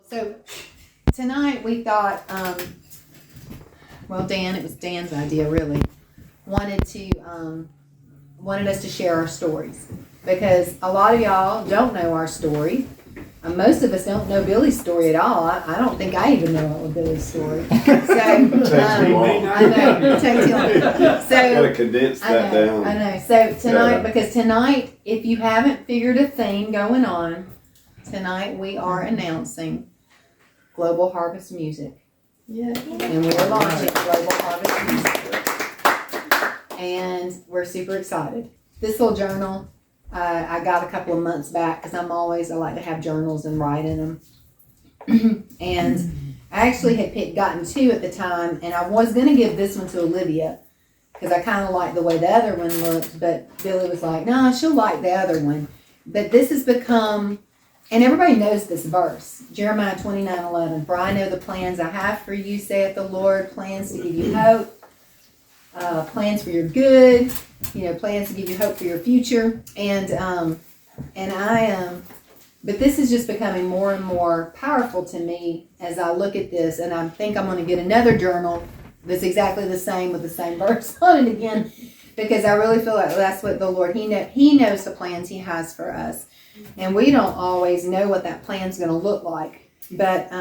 So tonight we thought, Dan, it was Dan's idea really, wanted us to share our stories, because a lot of y'all don't know our story. Most of us don't know Billy's story at all. I don't think I even know all of Billy's story. So I know, it takes you long. So gotta condense that down. I know. So tonight, because tonight, if you haven't figured a theme going on, tonight we are announcing Global Harvest Music. Yeah. And we're launching Global Harvest Music. And we're super excited. This little journal, I got a couple of months back, because I like to have journals and write in them. And I actually had gotten two at the time, and I was going to give this one to Olivia, because I kind of liked the way the other one looked, but Billy was like, no, she'll like the other one. But this has become, and everybody knows this verse, Jeremiah 29:11. For I know the plans I have for you, saith the Lord, plans to give you hope, plans for your good, plans to give you hope for your future. But this is just becoming more and more powerful to me as I look at this, and I think I'm going to get another journal that's exactly the same with the same verse on it again, because I really feel like that's what the Lord, He knows the plans He has for us. And we don't always know what that plan's going to look like. But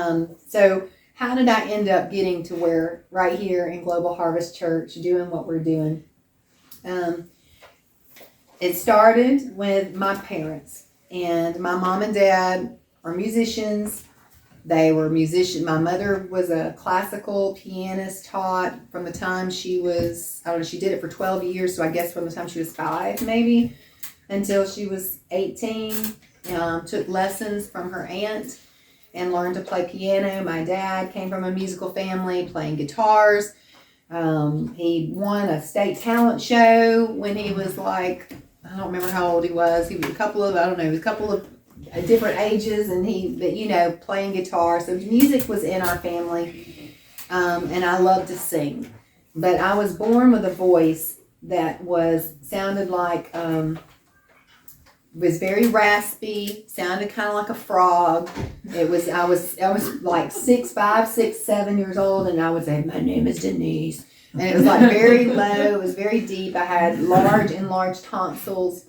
so how did I end up getting to where, right here in Global Harvest Church, doing what we're doing? It started with my parents. And my mom and dad are musicians. They were musicians. My mother was a classical pianist, taught from the time she was, she did it for 12 years. So I guess from the time she was 5, maybe, until she was 18, took lessons from her aunt and learned to play piano. My dad came from a musical family, playing guitars. He won a state talent show when he was like, I don't remember how old he was. He was a couple of different ages, and playing guitar. So music was in our family, and I love to sing. But I was born with a voice that sounded like, was very raspy, sounded kind of like a frog. I was like 5, 6, 7 years old, and I would say, my name is Denise. And it was like very low, it was very deep. I had enlarged tonsils.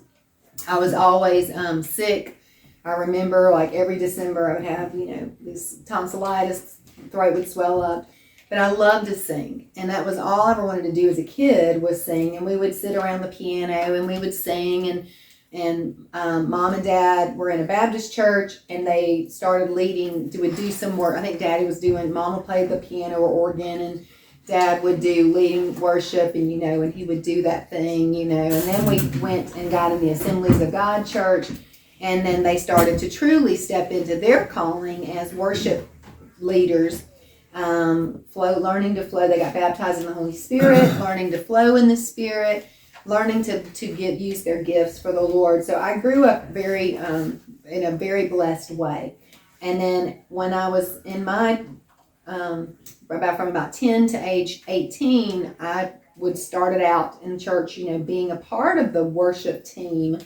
I was always sick. I remember like every December I would have, this tonsillitis, throat would swell up. But I loved to sing, and that was all I ever wanted to do as a kid, was sing. And we would sit around the piano and we would sing, and Mom and Dad were in a Baptist church, and they started would do some work. I think Mom would play the piano or organ, and Dad would do leading worship, and and he would do that thing, and then we went and got in the Assemblies of God church, and then they started to truly step into their calling as worship leaders, learning to flow. They got baptized in the Holy Spirit, learning to flow in the Spirit, learning to use their gifts for the Lord. So I grew up very in a very blessed way. And then when I was in my from about 10 to age 18, I would started out in church, being a part of the worship team,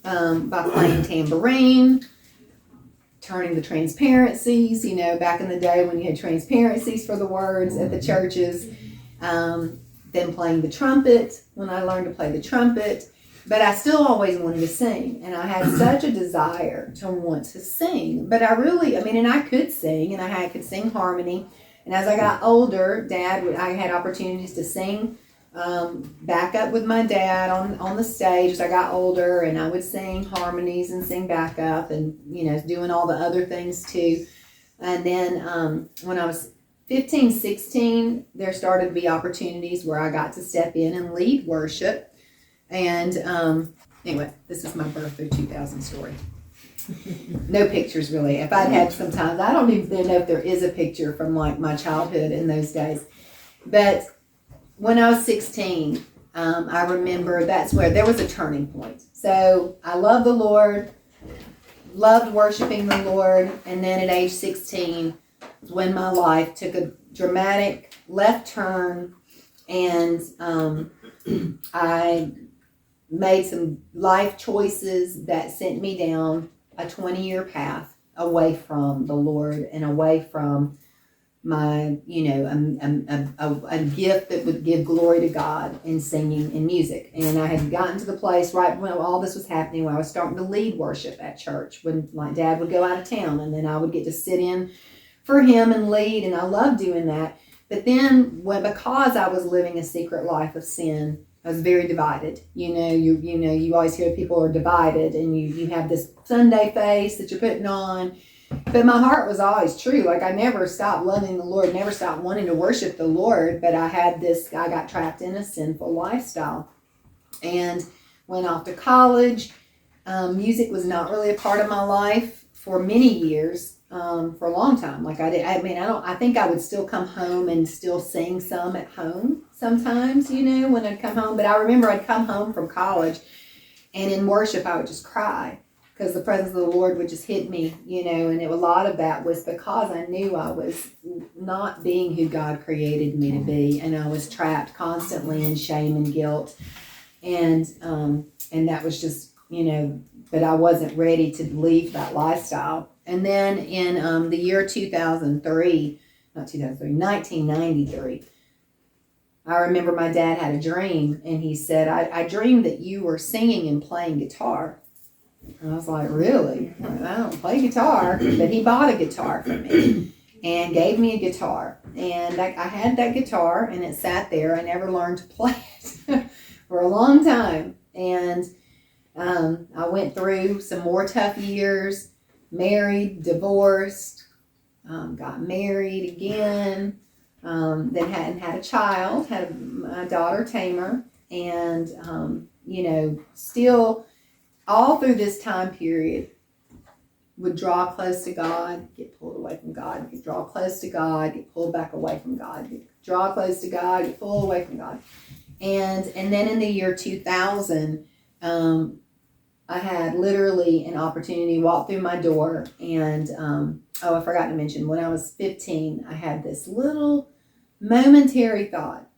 by playing tambourine, turning the transparencies, back in the day when you had transparencies for the words at the churches, then playing the trumpet when I learned to play the trumpet. But I still always wanted to sing, and I had such a desire to want to sing. But I could sing, and I could sing harmony. And as I got older, I had opportunities to sing back up with my dad on the stage as I got older, and I would sing harmonies and sing back up, and doing all the other things too. And then when I was 15, 16, there started to be opportunities where I got to step in and lead worship. And anyway, this is my birth through 2000 story. No pictures really. If I'd had some time, I don't even know if there is a picture from like my childhood in those days. But when I was 16, I remember that's where there was a turning point. So I loved the Lord, loved worshiping the Lord, and then at age 16 was when my life took a dramatic left turn, and I made some life choices that sent me down a 20-year path away from the Lord and away from my, a gift that would give glory to God in singing and music. And I had gotten to the place right when all this was happening where I was starting to lead worship at church when my dad would go out of town, and then I would get to sit in for him and lead, and I loved doing that. But then because I was living a secret life of sin, I was very divided. You always hear people are divided, and you have this Sunday face that you're putting on. But my heart was always true. Like, I never stopped loving the Lord, never stopped wanting to worship the Lord. But I got trapped in a sinful lifestyle and went off to college. Music was not really a part of my life for many years, for a long time. Like, I think I would still come home and still sing some at home sometimes, when I'd come home. But I remember I'd come home from college, and in worship I would just cry, because the presence of the Lord would just hit me, and a lot of that was because I knew I was not being who God created me to be, and I was trapped constantly in shame and guilt, and that was just, but I wasn't ready to leave that lifestyle. And then in the year 1993, I remember my dad had a dream, and he said, I dreamed that you were singing and playing guitar. And I was like, really? I don't play guitar. But he bought a guitar for me and gave me a guitar. And I had that guitar, and it sat there. I never learned to play it for a long time. And I went through some more tough years, married, divorced, got married again, then hadn't had a child, had a daughter, Tamer, and, still all through this time period would draw close to God, get pulled away from God, draw close to God, get pulled back away from God, draw close to God, get pulled away from God. And then in the year 2000, I had literally an opportunity to walk through my door, and I forgot to mention, when I was 15, I had this little momentary thought.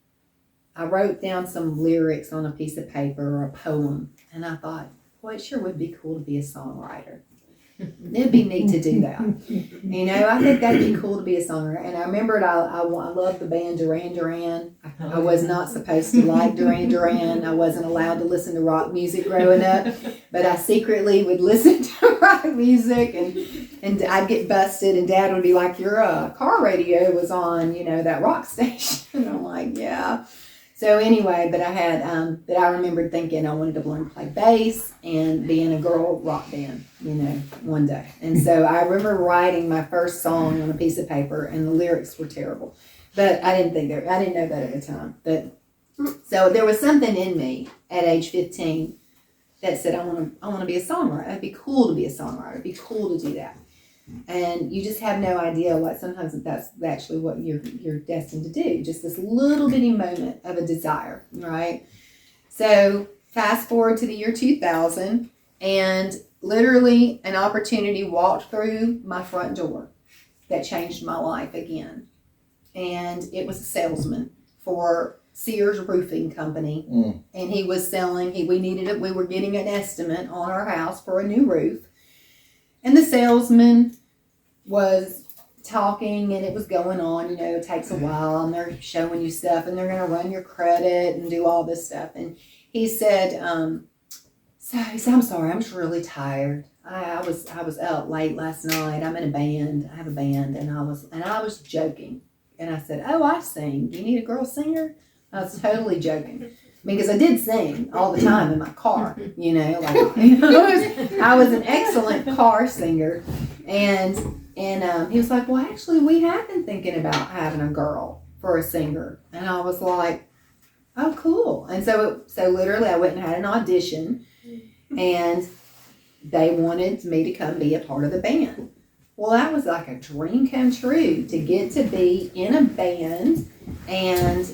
I wrote down some lyrics on a piece of paper or a poem, and I thought, boy, it sure would be cool to be a songwriter. It'd be neat to do that. I think that'd be cool to be a songwriter. And I remembered I loved the band Duran Duran. I was not supposed to like Duran Duran. I wasn't allowed to listen to rock music growing up, but I secretly would listen to rock music, and I'd get busted, and Dad would be like, your car radio was on, that rock station. And I'm like, yeah. So anyway, but I remembered thinking I wanted to learn to play bass and be in a girl rock band, one day. And so I remember writing my first song on a piece of paper, and the lyrics were terrible, but I didn't know that at the time. But so there was something in me at age 15 that said, I want to be a songwriter. It'd be cool to be a songwriter. It'd be cool to do that. And you just have no idea what sometimes that's actually what you're destined to do. Just this little bitty moment of a desire, right? So fast forward to the year 2000, and literally an opportunity walked through my front door that changed my life again. And it was a salesman for Sears Roofing Company. And he was selling, we were getting an estimate on our house for a new roof. And the salesman was talking, and it was going on, it takes a while, and they're showing you stuff, and they're going to run your credit and do all this stuff. And he said, I'm sorry, I'm just really tired. I was up late last night. I'm in a band. I have a band. And I was joking. And I said, oh, I sing. Do you need a girl singer? I was totally joking. Because I did sing all the time in my car, I was an excellent car singer. And he was like, well, actually, we have been thinking about having a girl for a singer. And I was like, oh, cool. And so literally I went and had an audition, and they wanted me to come be a part of the band. Well, that was like a dream come true, to get to be in a band. And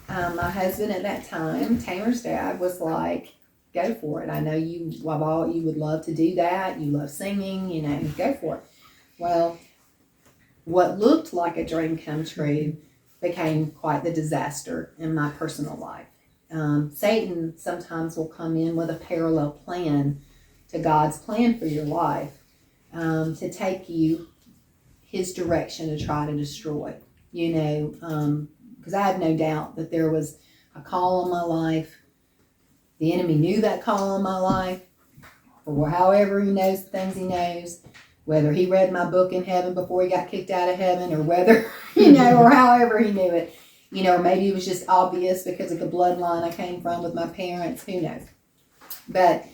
my husband at that time, Tamer's dad, was like, go for it. I know you would love to do that. You love singing, go for it. Well, what looked like a dream come true became quite the disaster in my personal life. Satan sometimes will come in with a parallel plan to God's plan for your life. to take you his direction to try to destroy, because I have no doubt that there was a call on my life. The enemy knew that call on my life, or however he knows the things he knows, whether he read my book in heaven before he got kicked out of heaven, or whether, or however he knew it, or maybe it was just obvious because of the bloodline I came from with my parents, who knows. But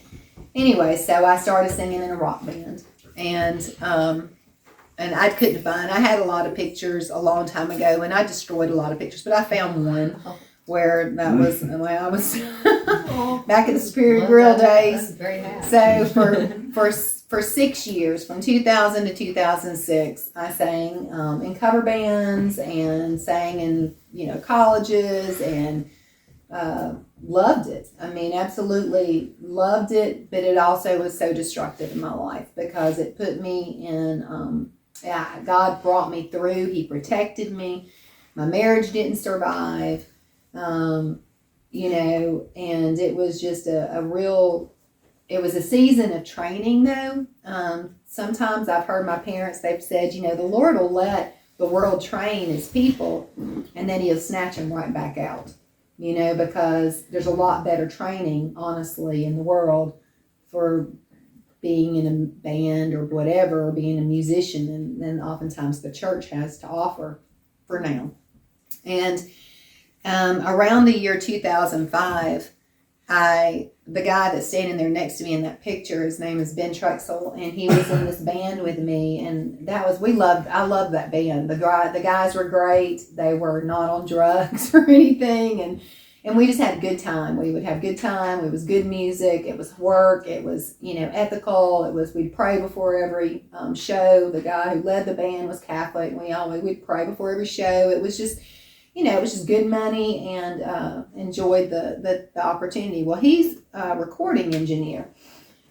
anyway, so I started singing in a rock band, and I couldn't find, I had a lot of pictures a long time ago, and I destroyed a lot of pictures, but I found one where that was, I was back in the Superior Grill days. So for 6 years, from 2000 to 2006, I sang in cover bands and sang in, colleges, and loved it. I mean, absolutely loved it, but it also was so destructive in my life because it put me in, God brought me through. He protected me. My marriage didn't survive, and it was just it was a season of training though. Sometimes I've heard my parents, they've said, the Lord will let the world train his people and then he'll snatch them right back out, because there's a lot better training, honestly, in the world for being in a band or whatever, or being a musician than oftentimes the church has to offer for now. And around the year 2005, the guy that's standing there next to me in that picture, his name is Ben Truxell, and he was in this band with me, and I loved that band. The guys were great. They were not on drugs or anything, and we just had a good time. We would have a good time. It was good music. It was work. It was, ethical. We'd pray before every show. The guy who led the band was Catholic, and we'd pray before every show. It was just, it was just good money, and enjoyed the opportunity. Well, he's a recording engineer,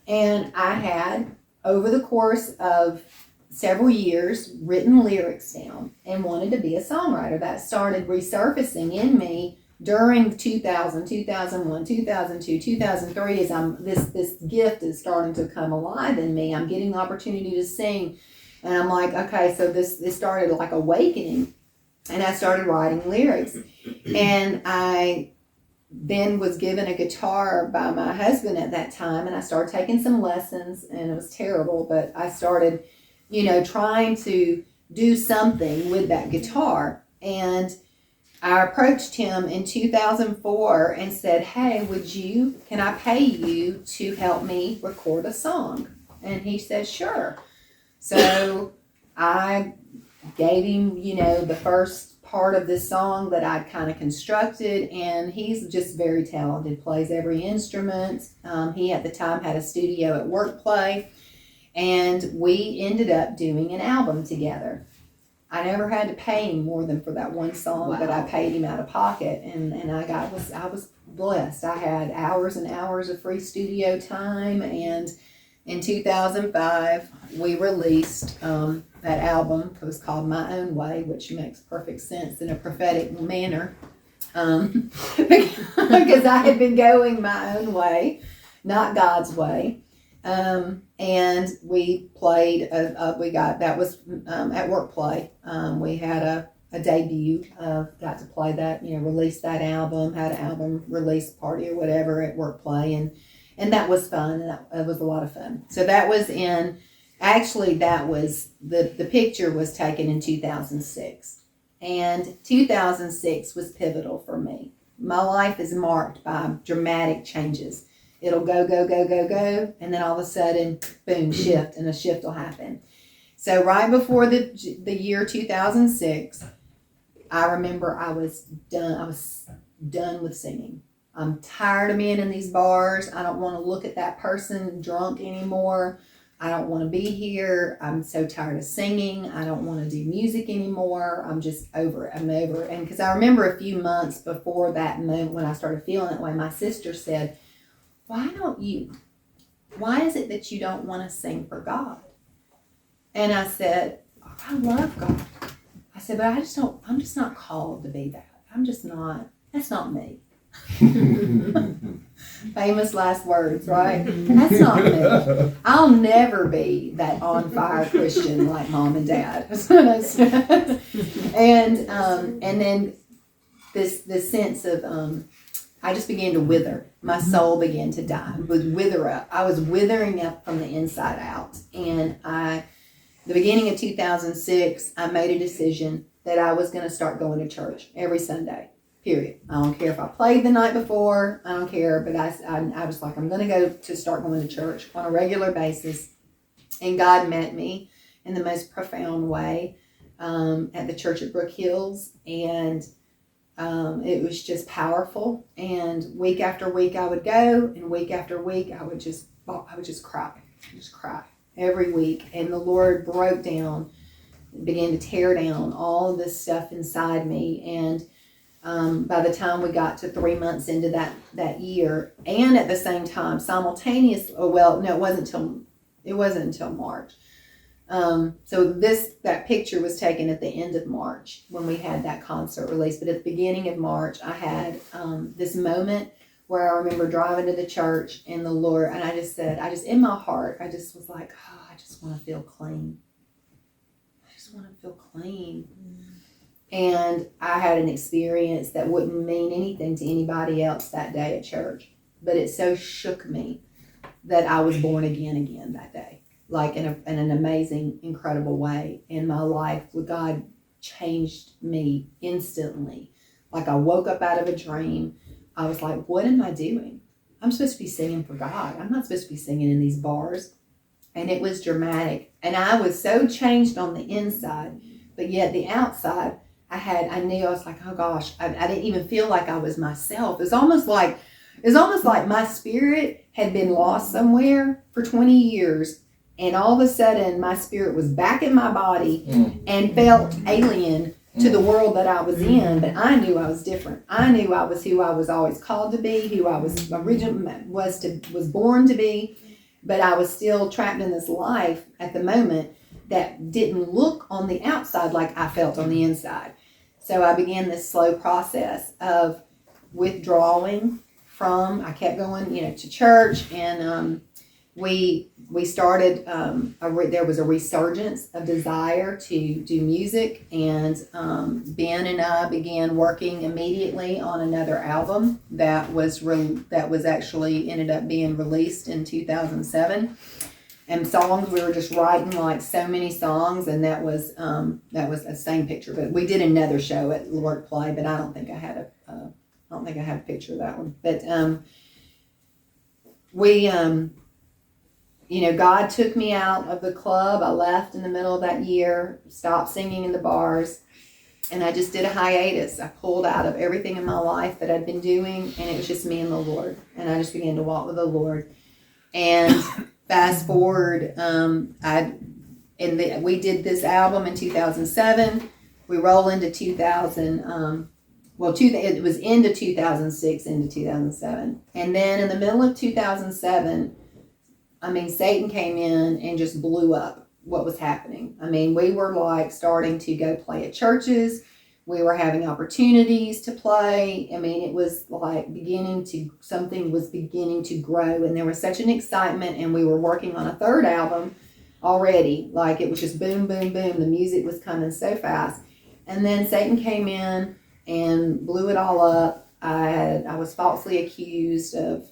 and I had, over the course of several years, written lyrics down and wanted to be a songwriter. That started resurfacing in me during 2000, 2001, 2002, 2003, as this gift is starting to come alive in me. I'm getting the opportunity to sing, and I'm like, okay, so this started like awakening, and I started writing lyrics. And I then was given a guitar by my husband at that time, and I started taking some lessons, and it was terrible, but I started, trying to do something with that guitar. And I approached him in 2004 and said, hey, can I pay you to help me record a song? And he said, sure. So I gave him, the first part of this song that I'd kind of constructed, and he's just very talented, plays every instrument. He at the time had a studio at Workplay, and we ended up doing an album together. I never had to pay him more than for that one song. Wow. That I paid him out of pocket, and I was blessed. I had hours and hours of free studio time, and in 2005 we released that album. It was called My Own Way, which makes perfect sense in a prophetic manner, because I had been going my own way, not God's way. And we played, that was at Workplay. We had a debut, got to play that, release that album, had an album release party or whatever at Workplay, and that was fun, and it was a lot of fun. So that was the picture was taken in 2006, and 2006 was pivotal for me. My life is marked by dramatic changes. It'll go, and then all of a sudden, boom, shift, and a shift will happen. So right before the year 2006, I remember I was done with singing. I'm tired of being in these bars. I don't want to look at that person drunk anymore. I don't want to be here. I'm so tired of singing. I don't want to do music anymore. I'm just over it. I'm over it. And because I remember a few months before that moment when I started feeling that way, my sister said, why is it that you don't want to sing for God? And I said, I love God. I said, but I'm just not called to be that. That's not me. Famous last words, right? That's not me. I'll never be that on fire Christian like mom and dad. And then this sense of I just began to wither. My soul began to die, would wither up. I was withering up from the inside out. And the beginning of 2006, I made a decision that I was going to start going to church every Sunday, period. I don't care if I played the night before. I don't care. But I was like, I'm going to start going to church on a regular basis. And God met me in the most profound way at the church at Brook Hills. And it was just powerful. And week after week I would go, and week after week I would just cry every week. And the Lord broke down, began to tear down all of this stuff inside me. And by the time we got to 3 months into that year, and at the same time, simultaneously, it wasn't until March. So that picture was taken at the end of March when we had that concert release. But at the beginning of March, I had this moment where I remember driving to the church, and the Lord, and I just in my heart, I just was like, oh, I just want to feel clean. I just want to feel clean. And I had an experience that wouldn't mean anything to anybody else that day at church, but it so shook me that I was born again that day. Like in an amazing, incredible way. In my life, God changed me instantly. Like I woke up out of a dream. I was like, what am I doing? I'm supposed to be singing for God. I'm not supposed to be singing in these bars. And it was dramatic. And I was so changed on the inside, but yet the outside, I knew, I was like, oh gosh, I didn't even feel like I was myself. It's almost like my spirit had been lost somewhere for 20 years. And all of a sudden, my spirit was back in my body and felt alien to the world that I was in. But I knew I was different. I knew I was who I was always called to be, who I was originally was born to be. But I was still trapped in this life at the moment that didn't look on the outside like I felt on the inside. So I began this slow process of withdrawing from. I kept going, to church, and we started, there was a resurgence of desire to do music, and Ben and I began working immediately on another album that was actually ended up being released in 2007. And songs, we were just writing like so many songs, and that was a same picture. But we did another show at Lord Play, but I don't think I had a picture of that one. But God took me out of the club. I left in the middle of that year, stopped singing in the bars, and I just did a hiatus. I pulled out of everything in my life that I'd been doing, and it was just me and the Lord. And I just began to walk with the Lord. And fast forward, we did this album in 2007. We roll into 2000. It was into 2006, into 2007. And then in the middle of 2007, Satan came in and just blew up what was happening. We were like starting to go play at churches. We were having opportunities to play. It was like something was beginning to grow, and there was such an excitement, and we were working on a third album already. Like it was just boom, boom, boom. The music was coming so fast. And then Satan came in and blew it all up. I was falsely accused of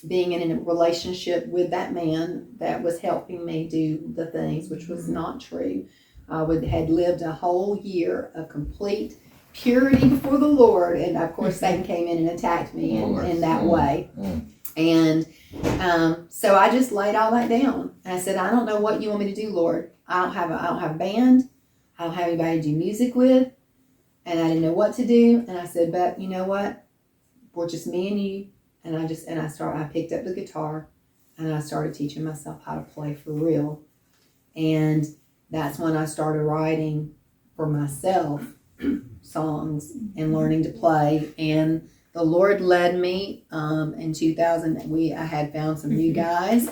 being in a relationship with that man that was helping me do the things, which was not true. I had lived a whole year of complete purity before the Lord, and of course Satan came in and attacked me in that way. And so I just laid all that down, and I said, I don't know what you want me to do, Lord. I don't have a band. I don't have anybody to do music with, and I didn't know what to do. And I said, but you know what? We're just me and you. And I picked up the guitar, and I started teaching myself how to play for real. And that's when I started writing for myself songs and learning to play. And the Lord led me in 2000. I had found some new guys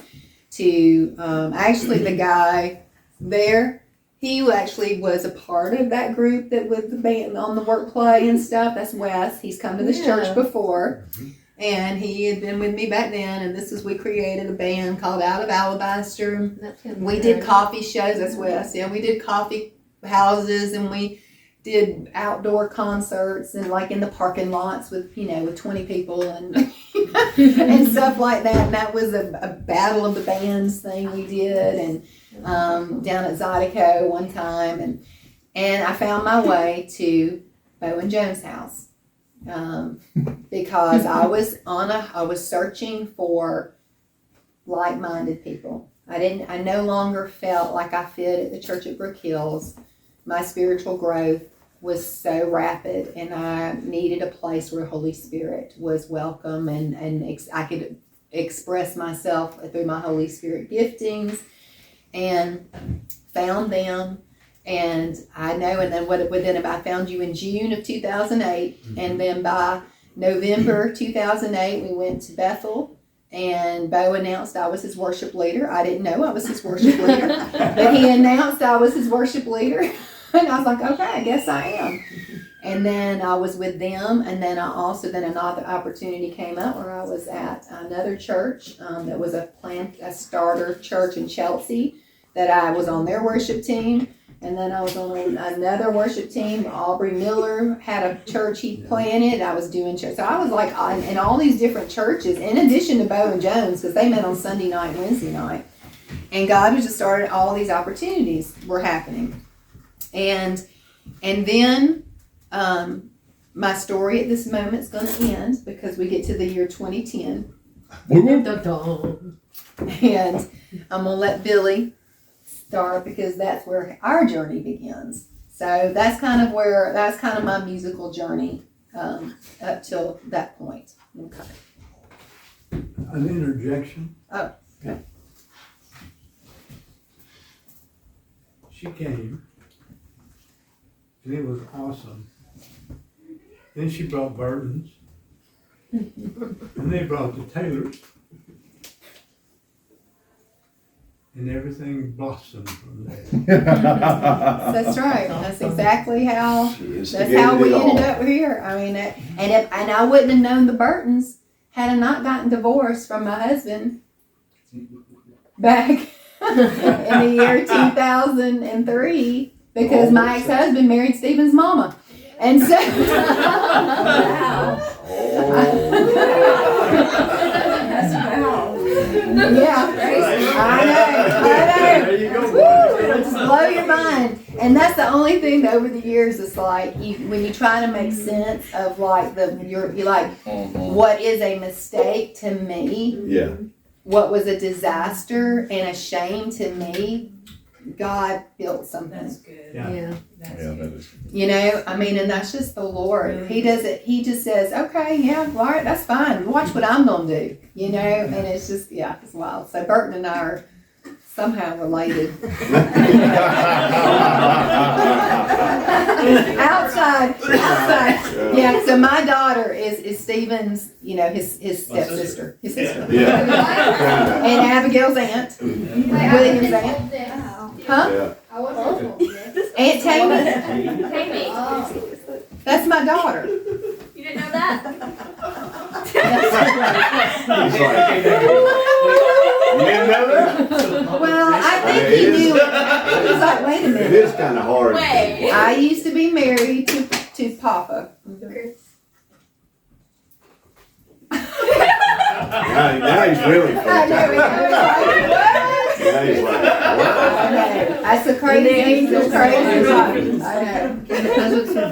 to actually the guy there. He actually was a part of that group that with the band on the work play and stuff. That's Wes. He's come to this church before. And he had been with me back then, and we created a band called Out of Alabaster. We did coffee shows, that's Wes, yeah, we did coffee houses, and we did outdoor concerts, and like in the parking lots with 20 people and and stuff like that. And that was a battle of the bands thing we did, and down at Zydeco one time, and I found my way to Bo and Jones' house. Because I was searching for like-minded people. I no longer felt like I fit at the church at Brook Hills. My spiritual growth was so rapid, and I needed a place where Holy Spirit was welcome, and I could express myself through my Holy Spirit giftings, and found them. And I know, and then I found you in June of 2008, and then by November 2008, we went to Bethel, and Bo announced I was his worship leader. I didn't know I was his worship leader, but he announced I was his worship leader, and I was like, okay, I guess I am. And then I was with them, and then another opportunity came up where I was at another church that was a starter church in Chelsea, that I was on their worship team. And then I was on another worship team. Aubrey Miller had a church he planted. I was doing church. So I was like in all these different churches, in addition to Bo and Jones, because they met on Sunday night and Wednesday night. And God was just started, all these opportunities were happening. And then my story at this moment is going to end, because we get to the year 2010. And I'm going to let Billy start, because that's where our journey begins. So that's kind of my musical journey up till that point. Okay. An interjection. Oh, okay. She came, and it was awesome. Then she brought Burtons, and they brought the Taylors. And everything blossomed from there. That's right. That's exactly how. That's how we ended up here. I mean, and I wouldn't have known the Burtons had I not gotten divorced from my husband back in the year 2003, because my ex-husband married Stephen's mama, and so. Wow. Yeah, I know. There you go. It'll just blow your mind. And that's the only thing that over the years is like, when you try to make sense of like you're like, what is a mistake to me? Yeah. What was a disaster and a shame to me? God built something. That's good. Yeah. That's Yeah, good. that is. You know, I mean, and that's just the Lord. He does it. He just says, okay, yeah, all right, that's fine. Watch what I'm going to do, you know? And it's just, yeah, it's wild. So Burton and I are somehow related. Outside. Yeah, so my daughter is Stephen's, his stepsister. His sister. Yeah. And Abigail's aunt. William's aunt. Huh? Yeah. I wasn't. Aunt Tammy. Tammy. That's my daughter. You didn't know that? He's like, you didn't know that? Well, I think he knew it. He was like, wait a It minute. is kind of hard. Wait. I used to be married to Papa. Now he's really I know, he was like, what? Now he's like, I know. That's the crazy, the crazy part. I know.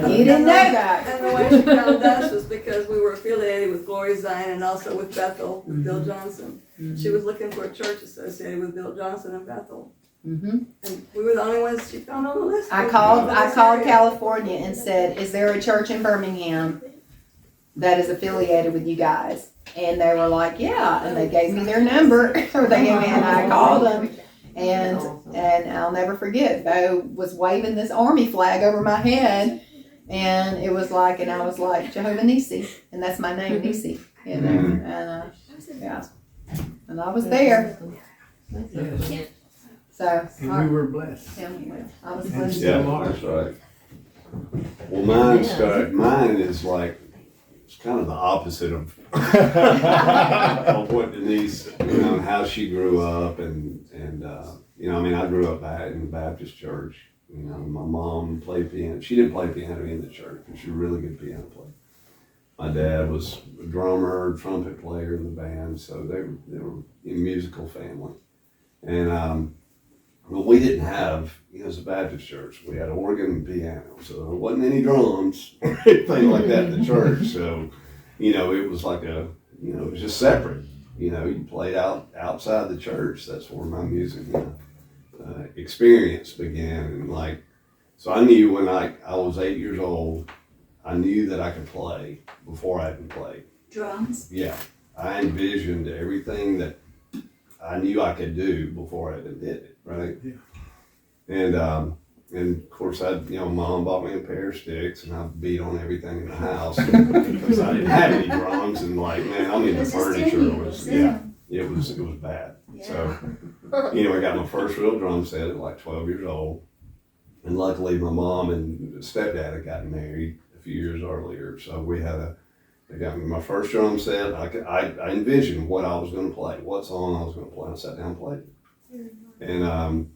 You didn't know that. And the way she found us was because we were affiliated with Glory Zion and also with Bethel, with Bill Johnson. She was looking for a church associated with Bill Johnson in Bethel. Mm-hmm. And we were the only ones she found on the list. I called California and said, is there a church in Birmingham that is affiliated with you guys? And they were like, yeah, and they gave me their number, or they gave me, and I called them, and I'll never forget, Bo was waving this army flag over my head, and it was like, and I was like, Jehovah Nissi, and that's my name, Nissi, and yeah, and I was there, Yes. so. And we were blessed. I was And blessed. still yeah, are. that's right. Well, mine is like it's kind of the opposite of what Denise, and how she grew up, and I mean, I grew up in the Baptist church. My mom played piano. She didn't play piano in the church, but she was a really good piano player. My dad was a drummer, trumpet player in the band, so they were a musical family. And well, we didn't have, as a Baptist church, we had organ and piano, so there wasn't any drums or anything like that in the church. So, it was like it was just separate. You played outside the church. That's where my music experience began. And so I knew when I was 8 years old, I knew that I could play before I even played. Drums? Yeah. I envisioned everything that I knew I could do before I even did it, right? Yeah. And of course, Mom bought me a pair of sticks, and I beat on everything in the house because I didn't have any drums, and the furniture was, it was bad. Yeah. So, I got my first real drum set at like 12 years old, and luckily my mom and stepdad had gotten married a few years earlier, so they got me my first drum set. I envisioned what I was going to play, what song I was going to play. I sat down and played it. And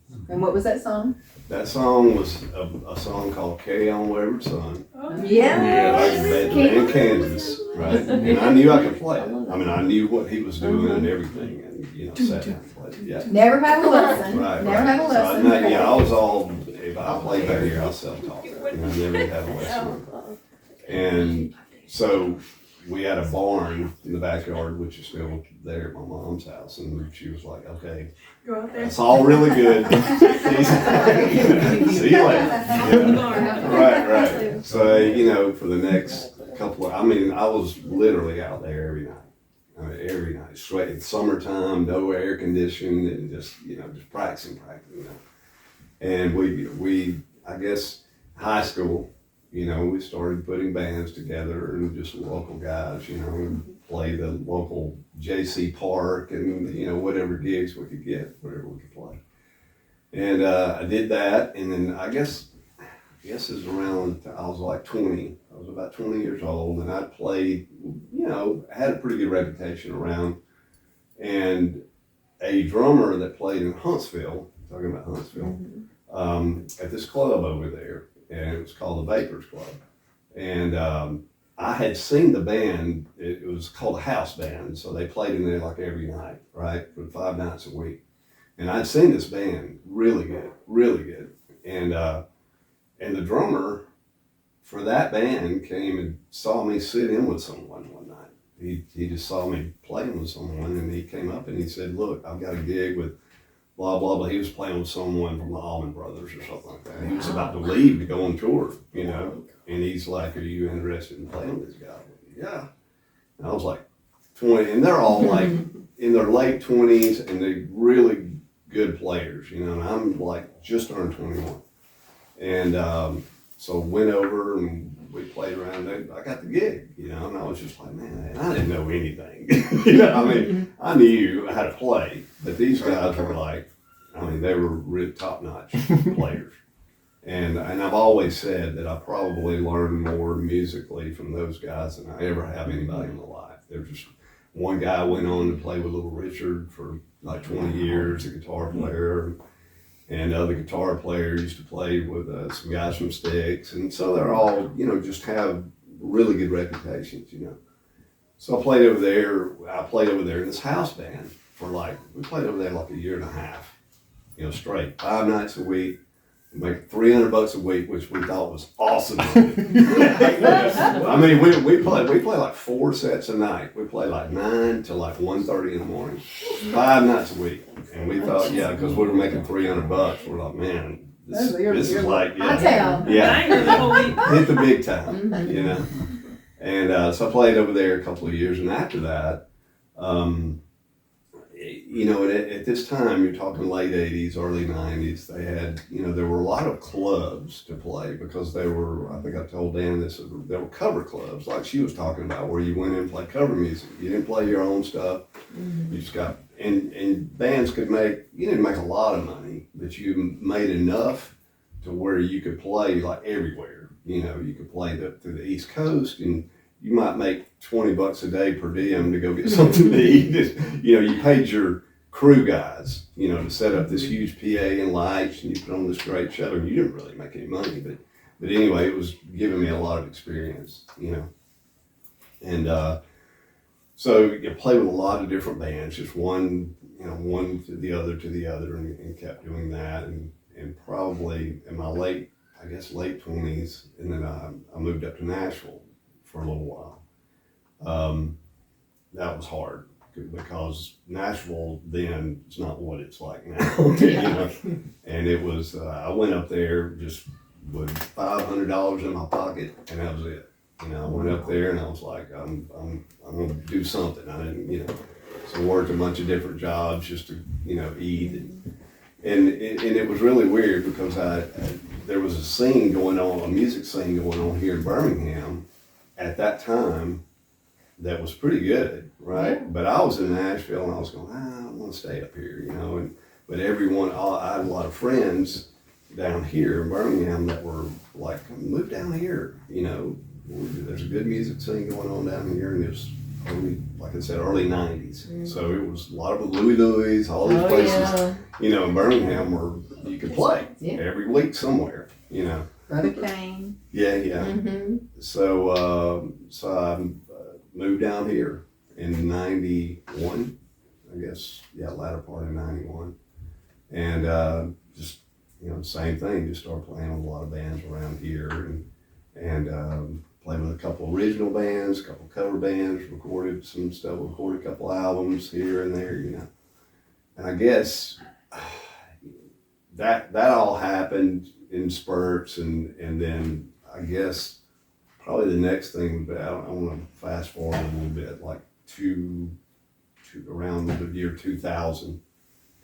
what was that song? that song was a song called "Carry On Wayward Son." Yeah. By the band Kansas, right? And I knew I could play it. I mean, I knew what he was doing and everything, and sat down and played it. Yeah. Never had a lesson. Right. Never had a lesson. So I was all. If I played back here, I was self-taught. And I never had a lesson. And so we had a barn in the backyard, which is still there at my mom's house, and she was like, "Okay, Go out there. it's all really good. See you later." Right. So for the next couple I was literally out there every night. Every night, sweating, summertime, no air conditioning, and just practicing. And we I guess high school. We started putting bands together, and just local guys, and play the local GHC park, and whatever gigs we could get, whatever we could play. And I did that, and then I guess it was around, I was like 20. I was about 20 years old, and I played, had a pretty good reputation around. And a drummer that played in Huntsville, talking about Huntsville, at this club over there, and it was called the Vapors Club. And I had seen the band. It was called a house band, so they played in there like every night, right, for 5 nights a week. And I'd seen this band, really good. And the drummer for that band came and saw me sit in with someone one night. He just saw me playing with someone, and he came up and he said, "Look, I've got a gig with blah, blah, blah." He was playing with someone from the Allman Brothers or something like that. He was about to leave to go on tour, and he's like, "Are you interested in playing with this guy?" Yeah. And I was like 20, and they're all like in their late 20s, and they're really good players, and I'm like just turned 21. And so went over and we played around. I got the gig, and I was just like, man, I didn't know anything. I knew how to play, but these guys were like, they were really top-notch players. And I've always said that I probably learned more musically from those guys than I ever have anybody in my life. There's just one guy went on to play with Little Richard for like 20 years, a guitar player. And the other guitar player used to play with some guys from Styx. And so they're all, just have really good reputations, So I played over there in this house band we played over there like a year and a half, straight, 5 nights a week, make $300 a week, which we thought was awesome. We play like 4 sets a night. We play like 9 to like 1:30 in the morning, 5 nights a week. And we thought, because we were making $300, we're like, man, this is like, hit the big time, And so I played over there a couple of years, and after that, at this time, you're talking late 80s, early 90s, they had, there were a lot of clubs to play because they were, I think I told Dan this, there were cover clubs, like she was talking about, where you went in and played cover music. You didn't play your own stuff. You just got, and bands you didn't make a lot of money, but you made enough to where you could play like everywhere. You could play through the East Coast, and you might make $20 a day per diem to go get something to eat. You know, you paid your crew guys, you know, to set up this huge PA and lights, and you put on this great show, and you didn't really make any money, but anyway, it was giving me a lot of experience, you know. And so you play with a lot of different bands, just one to the other, and kept doing that, and probably in my late 20s, and then I moved up to Nashville for a little while. That was hard because Nashville then is not what it's like now, you know. And it was I went up there just with $500 in my pocket, and that was it. You know, I went up there and I was like, I'm gonna do something. I didn't, you know, so worked a bunch of different jobs just to, you know, eat, and it was really weird because there was a scene going on, a music scene going on here in Birmingham at that time that was pretty good, right? Yeah. But I was in Nashville and I was going, I want to stay up here, you know. But I had a lot of friends down here in Birmingham that were like, move down here, you know. There's a good music scene going on down here, and it was early 90s. Mm-hmm. So it was a lot of Louis, all these places, you know, in Birmingham where you could play every week somewhere, you know. Brother Kane. Yeah. Mm-hmm. So I moved down here in 91, I guess, latter part of 91. And just, you know, same thing, just started playing with a lot of bands around here, and played with a couple original bands, a couple cover bands, recorded some stuff, recorded a couple albums here and there, you know. And I guess that all happened in spurts, and then I guess probably the next thing, I want to fast forward a little bit, like around the year 2000,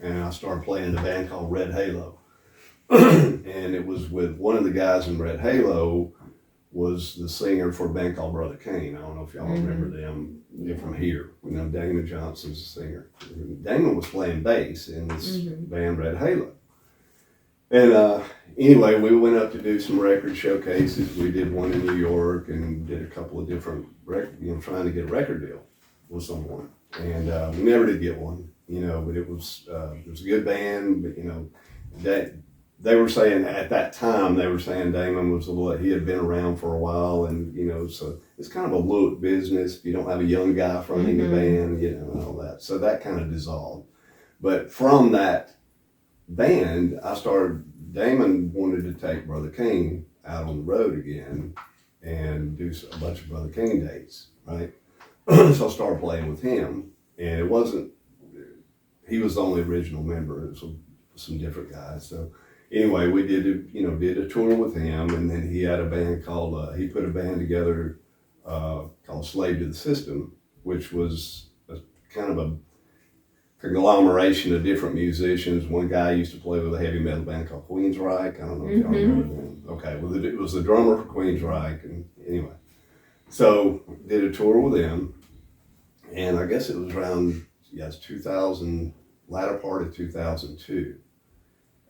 and I started playing in a band called Red Halo. And it was with one of the guys in Red Halo was the singer for a band called Brother Kane. I don't know if y'all remember them. They're from here. You know, Damon Johnson's the singer. Damon was playing bass in this band Red Halo. And anyway, we went up to do some record showcases. We did one in New York and did a couple of different trying to get a record deal with someone. And we never did get one, you know, but it was a good band, but, you know, that they were saying at that time, Damon was he had been around for a while, and, you know, so it's kind of a look business if you don't have a young guy fronting the band, you know, and all that. So that kind of dissolved. But from that band, Damon wanted to take Brother King out on the road again and do a bunch of Brother King dates, right? So I started playing with him, and he was the only original member. It was some different guys. So anyway, we did a tour with him, and then he had a band called, he put a band together called Slave to the System, which was kind of a conglomeration of different musicians. One guy used to play with a heavy metal band called Queensryche. I don't know if y'all remember them. Okay, well, it was the drummer for Queensryche, and anyway. So did a tour with them, and I guess it was around, 2000, latter part of 2002.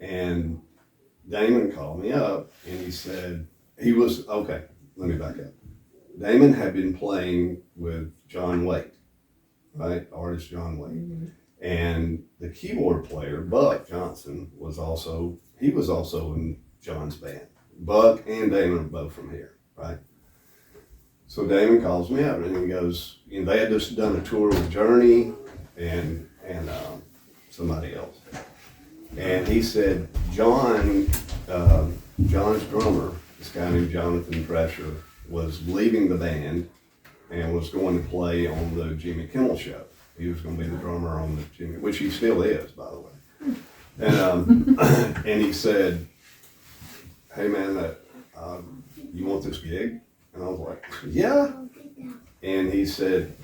And Damon called me up, and he said, let me back up. Damon had been playing with John Waite, right? Artist John Waite. Mm-hmm. And the keyboard player, Buck Johnson, was also in John's band. Buck and Damon are both from here, right? So Damon calls me up, and he goes, they had just done a tour with Journey and somebody else. And he said, John's drummer, this guy named Jonathan Drescher, was leaving the band and was going to play on the Jimmy Kimmel show. He was going to be the drummer on the Jimmy, which he still is, by the way. And and he said, hey man, you want this gig? And I was like, yeah. And he said,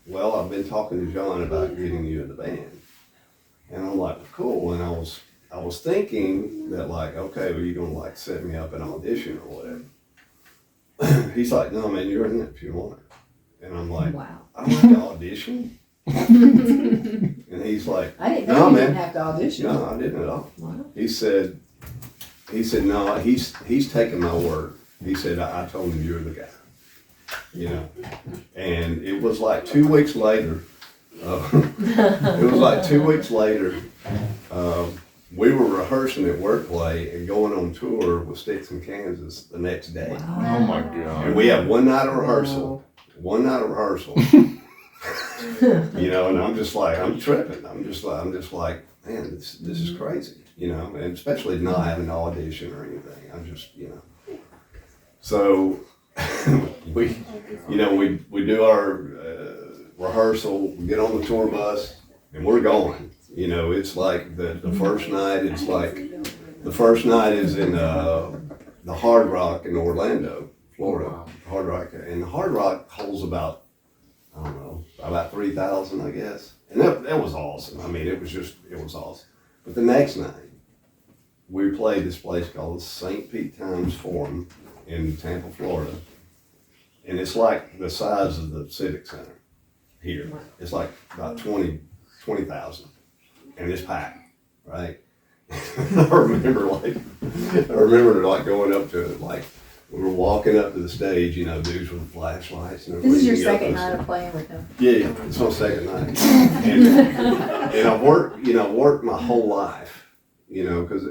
well, I've been talking to John about getting you in the band. And I'm like, cool. And I was thinking that, like, okay, well, you're going to, like, set me up an audition or whatever. He's like, no, man, you're in it if you want it. And I'm like, wow. I don't have to audition? And he's like, I didn't know you didn't have to audition. No, I didn't at all. Wow. He said, no, he's taking my word. He said, I told him you're the guy. you know. And it was like 2 weeks later, it was like 2 weeks later, we were rehearsing at Workplay and going on tour with Sticks in Kansas the next day. Oh my God. And we had one night of rehearsal. You know, and I'm just like, I'm tripping. I'm just like, man, this is crazy, you know, and especially not having an audition or anything. I'm just, you know. So we do our rehearsal, we get on the tour bus, and we're going. You know, it's like the first night, the first night is in the Hard Rock in Orlando, Florida. Hard Rock, and the Hard Rock holds about, I don't know, about 3,000, I guess. And that was awesome. I mean, it was awesome. But the next night, we played this place called St. Pete Times Forum in Tampa, Florida. And it's like the size of the Civic Center here. It's like about 20,000. And it's packed, right? I remember going up to it, like, we were walking up to the stage, you know, dudes with flashlights and everything. This is your second night of playing with them. Yeah, it's my second night. And I've worked my whole life, you know, because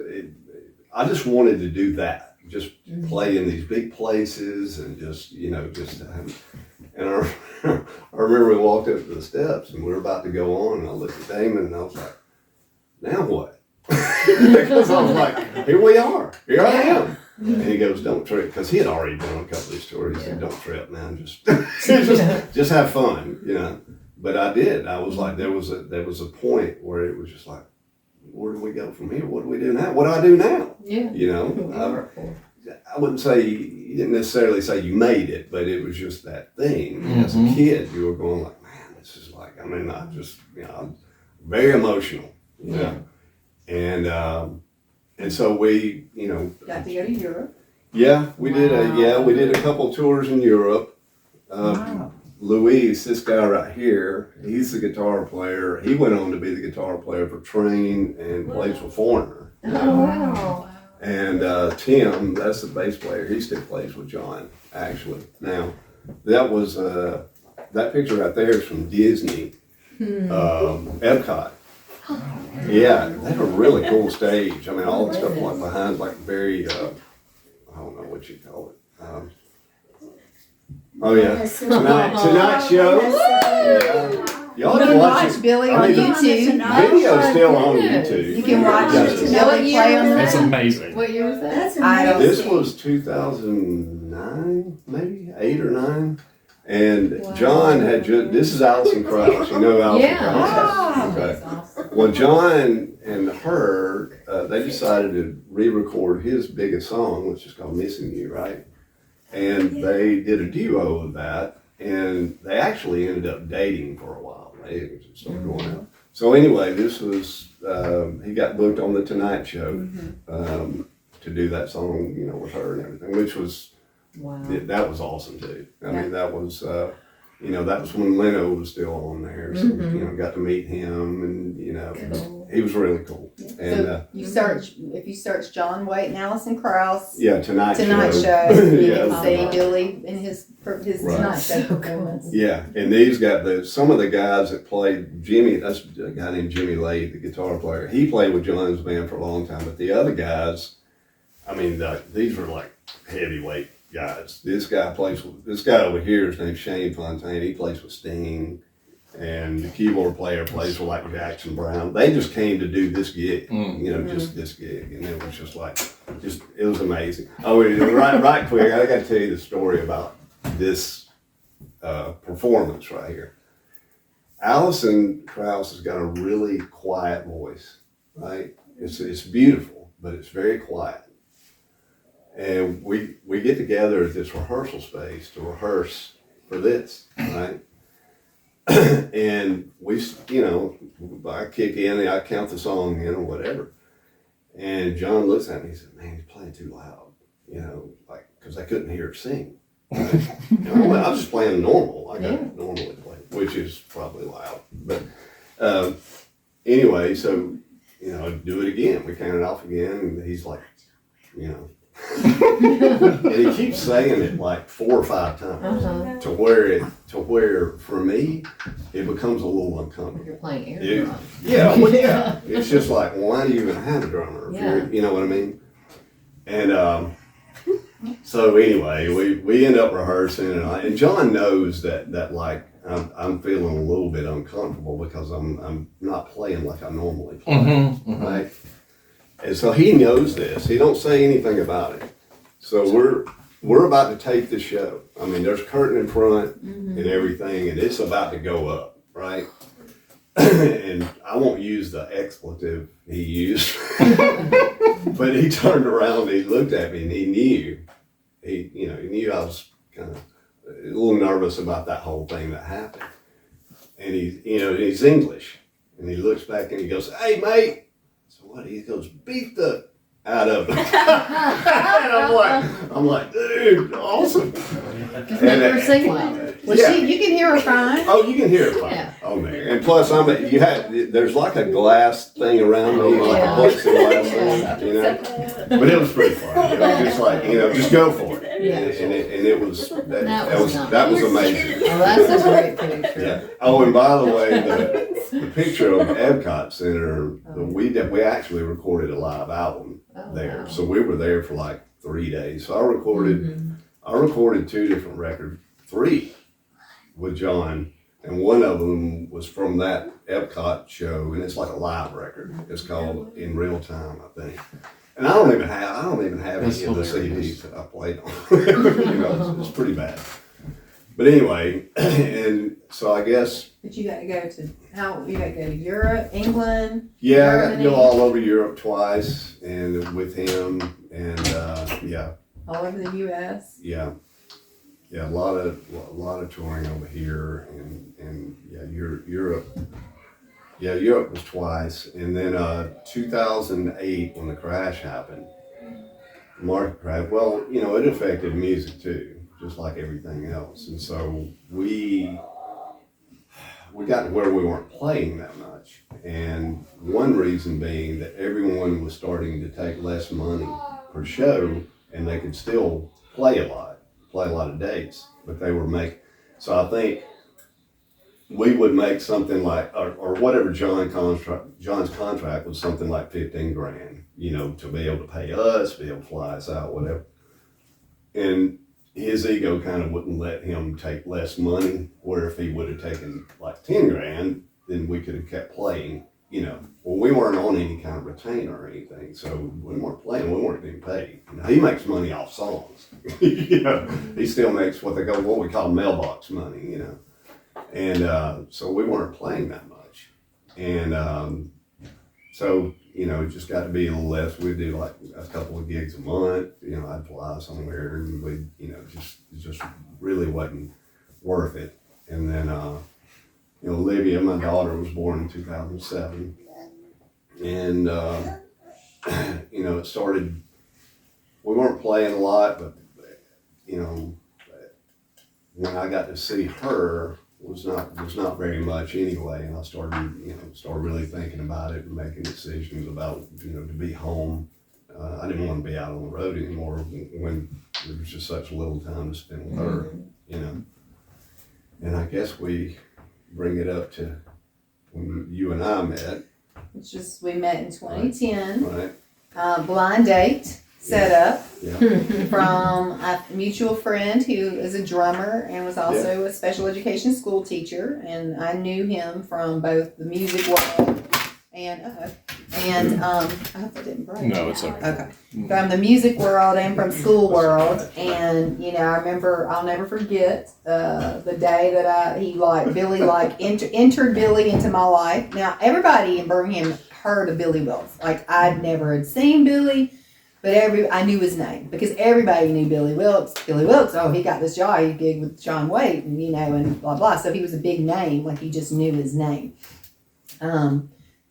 I just wanted to do that. Just play in these big places and just, you know, and I remember we walked up to the steps and we were about to go on and I looked at Damon and I was like, now what? Because I was like, here we are, here I am. And he goes, don't trip, because he had already done a couple of these tours. He said, don't trip, man, just have fun, you know. But I did. I was like, there was a point where it was just like, where do we go from here? What do we do now? What do I do now? Yeah. You know, I wouldn't say, you didn't necessarily say you made it, but it was just that thing. As a kid, you were going like, man, this is like, I mean, I just, you know, I'm very emotional, you know. And so we, you know, Got to go to Europe. yeah, we did a couple tours in Europe. Luis, this guy right here, he's the guitar player. He went on to be the guitar player for Train and plays for Foreigner. Oh, wow. And Tim, that's the bass player. He still plays with John, actually. Now, that was that picture right there is from Disney, Epcot. Yeah, they have a really cool stage. I mean, all the stuff like behind, like very, I don't know what you call it. Oh yeah, Tonight Show. Yeah. Y'all You can can watch watch it. Billy I on mean, the YouTube. video's still on YouTube. You can watch Yeah. Billy play on That's that. amazing. What year was that? That's amazing. This was 2009, maybe 8 or 9. And John had this is Alison Krauss. You know Alison Krauss? Okay. Well, John and her, they decided to re-record his biggest song, which is called Missing You, right? And they did a duo of that, and they actually ended up dating for a while. They started going out. So anyway, this was, he got booked on The Tonight Show to do that song, you know, with her and everything, which was, that was awesome too. I mean, that was, you know, that was when Leno was still on there. So, you know, got to meet him and, you know, he was really cool. And So if you search John Waite and Alison Krauss, Tonight Show, you Yeah. can see Billy in his Tonight Show performance. Yeah, and these guys, some of the guys that played Jimmy, that's a guy named Jimmy Lade, the guitar player. He played with John's band for a long time, but the other guys, I mean, these were like heavyweight guys. This guy over here is named Shane Fontaine. He plays with Sting, and the keyboard player plays with like Jackson Brown. They just came to do this gig, you know, just this gig, and it was just like, it was amazing. Oh, right quick, I got to tell you the story about this performance right here. Alison Krauss has got a really quiet voice, right? It's beautiful, but it's very quiet. And we get together at this rehearsal space to rehearse for this, right? And we, you know, I kick in and I count the song in or whatever. And John looks at me and he said, man, you're playing too loud, you know, like, because I couldn't hear her sing. Right? And I was just playing normal. I got normally play, which is probably loud. But anyway, so, you know, do it again. We count it off again. And he's like, you know, And he keeps saying it like 4 or 5 times Uh-huh. to where for me, it becomes a little uncomfortable. You're playing air Yeah. drum. Yeah, well, yeah. It's just like, well, why do you even have a drummer? If Yeah. you know what I mean? And so anyway, we end up rehearsing, and John knows that like I'm feeling a little bit uncomfortable because I'm not playing like I normally play, right? And so he knows this. He don't say anything about it. So we're about to tape the show. I mean, there's curtain in front and everything, and it's about to go up, right? And I won't use the expletive he used, but he turned around, he looked at me, and he knew I was kind of a little nervous about that whole thing that happened. And he's English, and he looks back and he goes, "Hey, mate." So what? He goes, "Beat the out of it." And I'm like, dude, awesome. Just make her sing loud. Well, Yeah. you can hear her fine. Oh, you can hear it fine. Yeah. Oh man. And plus, there's like a glass thing around me, like a plexiglass thing, you know. But it was pretty fun. It was just like, just go for it. Yeah. And it was That was nice. that was amazing. Oh, that's a great picture. Yeah. Oh, and by the way, the picture of Epcot Center, we actually recorded a live album Oh, there. wow. So we were there for like 3 days. So I recorded 2 different records, 3 with John, and one of them was from that Epcot show, and it's like a live record. It's called In Real Time, I think. And I don't even have That's any of the hilarious. CDs that I played on. It's pretty bad. But anyway, and so I guess, But you got to go to Europe, England. yeah, I got to Germany. go all over Europe twice, and with him, and All over the U.S. yeah, a lot of touring over here, and Europe. Yeah, Europe was twice, and then 2008 when the crash happened, market crash. Well, it affected music too, just like everything else, and so we got to where we weren't playing that much, and one reason being that everyone was starting to take less money per show, and they could still play a lot of dates, but they were so I think we would make something like, or whatever John's contract was, something like 15 grand, to be able to pay us, be able to fly us out, whatever. And his ego kind of wouldn't let him take less money, where if he would have taken like 10 grand, then we could have kept playing, Well, we weren't on any kind of retainer or anything, so we weren't playing, we weren't getting paid. He makes money off songs, he still makes what we call mailbox money, And so we weren't playing that much. And so, it just got to be a little less. We'd do like a couple of gigs a month. I'd fly somewhere, and we'd, it just really wasn't worth it. And then, Olivia, my daughter, was born in 2007. And, it started, we weren't playing a lot, but, when I got to see her, was not very much anyway, and I started really thinking about it and making decisions about to be home. I didn't want to be out on the road anymore when there was just such little time to spend with her, And I guess we bring it up to when you and I met, We met in 2010. right? Blind date set up Yeah. from a mutual friend who is a drummer and was also a special education school teacher, and I knew him from both the music world and I hope that didn't break. No, it's okay. Okay. From the music world and from school world, and I remember, I'll never forget the day that Billy entered Billy into my life. Now everybody in Birmingham heard of Billy Wilkes. Like I'd never had seen Billy, but I knew his name because everybody knew Billy Wilkes. Billy Wilkes, oh, he got this job, he gigged with John Waite, and and blah blah. So he was a big name, like you just knew his name.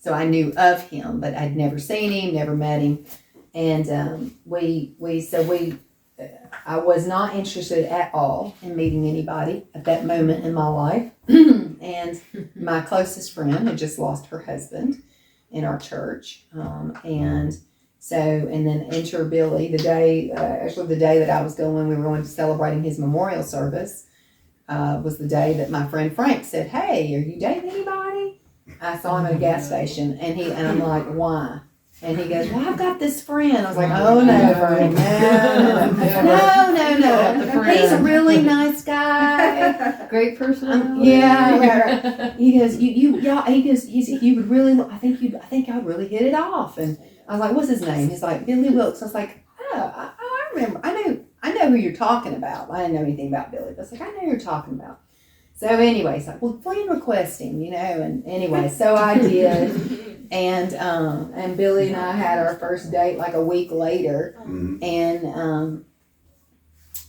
So I knew of him, but I'd never seen him, never met him, and I was not interested at all in meeting anybody at that moment in my life. And my closest friend had just lost her husband in our church, and So, and then enter Billy the day, actually the day that I was going, we were going to celebrating his memorial service, was the day that my friend Frank said, "Hey, are you dating anybody?" I saw him at a gas station, and I'm like, "Why?" And he goes, "Well, I've got this friend." I was like, "Oh no, Frank, no. He's a really nice guy. Great personality. Yeah. He goes, you would really, I think I'd really hit it off." And I was like, "What's his name?" He's like, "Billy Wilkes." I was like, "Oh, I remember. I know who you're talking about." I didn't know anything about Billy, but I was like, "I know who you're talking about." So anyway, he's like, "Well, friend request him, and anyway, so I did. And Billy and I had our first date like a week later, and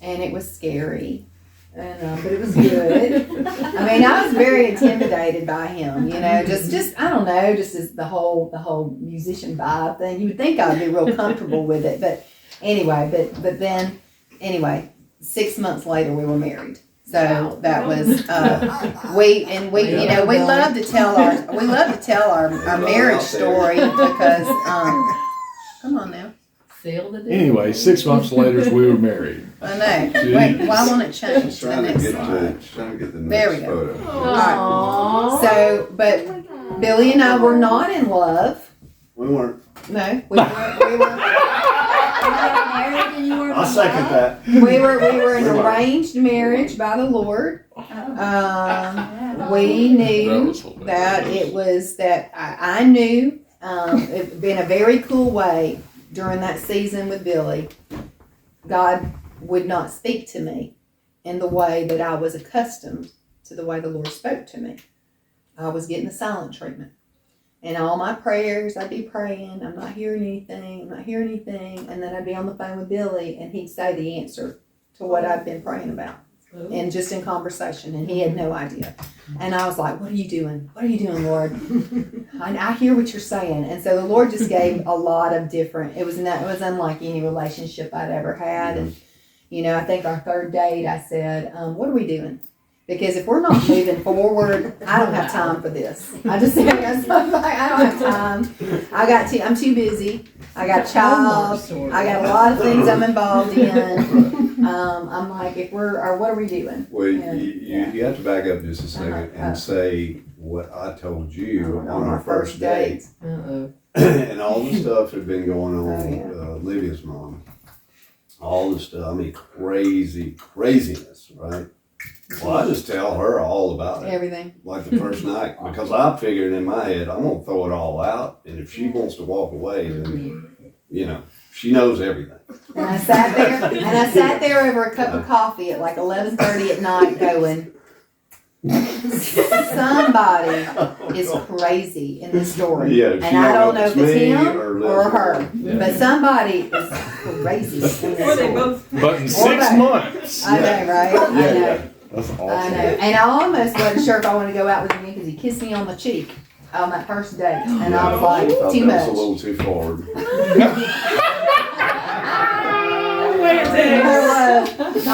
it was scary, but it was good. I mean, I was very intimidated by him, just I don't know, just as the whole musician vibe thing. You would think I'd be real comfortable with it, but anyway, but then 6 months later we were married. So that was we love to tell our marriage story because come on now. Seal the deal. Anyway, 6 months later, we were married. I know. Wait, why won't it change to the Trying to next get slide? trying to get the There we next go. photo. Alright. So, but Billy and I were not in love. We weren't. No, we were. I'll second that. We were in arranged marriage by the Lord. We knew that it was that I knew it been a very cool way during that season with Billy. God would not speak to me in the way that I was accustomed to the way the Lord spoke to me. I was getting the silent treatment. And all my prayers, I'd be praying, I'm not hearing anything, and then I'd be on the phone with Billy, and he'd say the answer to what I'd been praying about, and just in conversation, and he had no idea. And I was like, "What are you doing? What are you doing, Lord?" I hear what you're saying. And so the Lord just gave a lot of different, it was unlike any relationship I'd ever had. And, I think our third date, I said, "What are we doing? Because if we're not moving forward, I don't have time for this." I just said, I don't have time. I'm too busy. I got a child. I got a lot of things I'm involved in. I'm like, what are we doing? Well, you have to back up just a second and say what I told you on our first date. And all the stuff had been going on with Lydia's mom. All the stuff, I mean, craziness, right? Well, I just tell her all about it. Everything. Like the first night. Because I figured in my head, I'm going to throw it all out. And if she wants to walk away, then, she knows everything. And I sat there over a cup of coffee at like 11:30 at night going, somebody is crazy in this story. Yeah, and I don't know if it's him or her. Yeah. But somebody is crazy in this Or they story. both. But in 6 months. I know, right? I know. Yeah. That's awesome. I know. And I almost wasn't sure if I wanted to go out with him because he kissed me on the cheek on that first date. And I was like, I thought too that was much. a little too forward.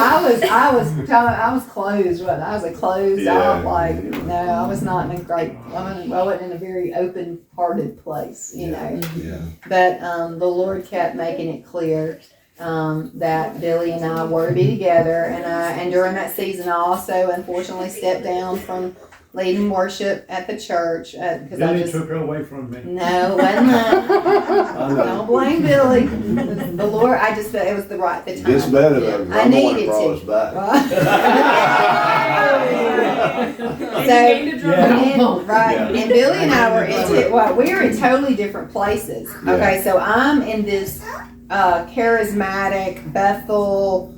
I was closed. I was a closed off. Like, no, I was not in a great. I wasn't in a very open-hearted place, Yeah. But the Lord kept making it clear that Billy and I were to be together, and during that season, I also unfortunately stepped down from leading worship at the church because I Billy just. took her away from me. No, wasn't that. Don't blame Billy. The Lord, I just felt it was the time. Gets better though, 'cause I I'm the one needed that brought us back. And Billy and I were we were in totally different places. Okay, so I'm in this charismatic Bethel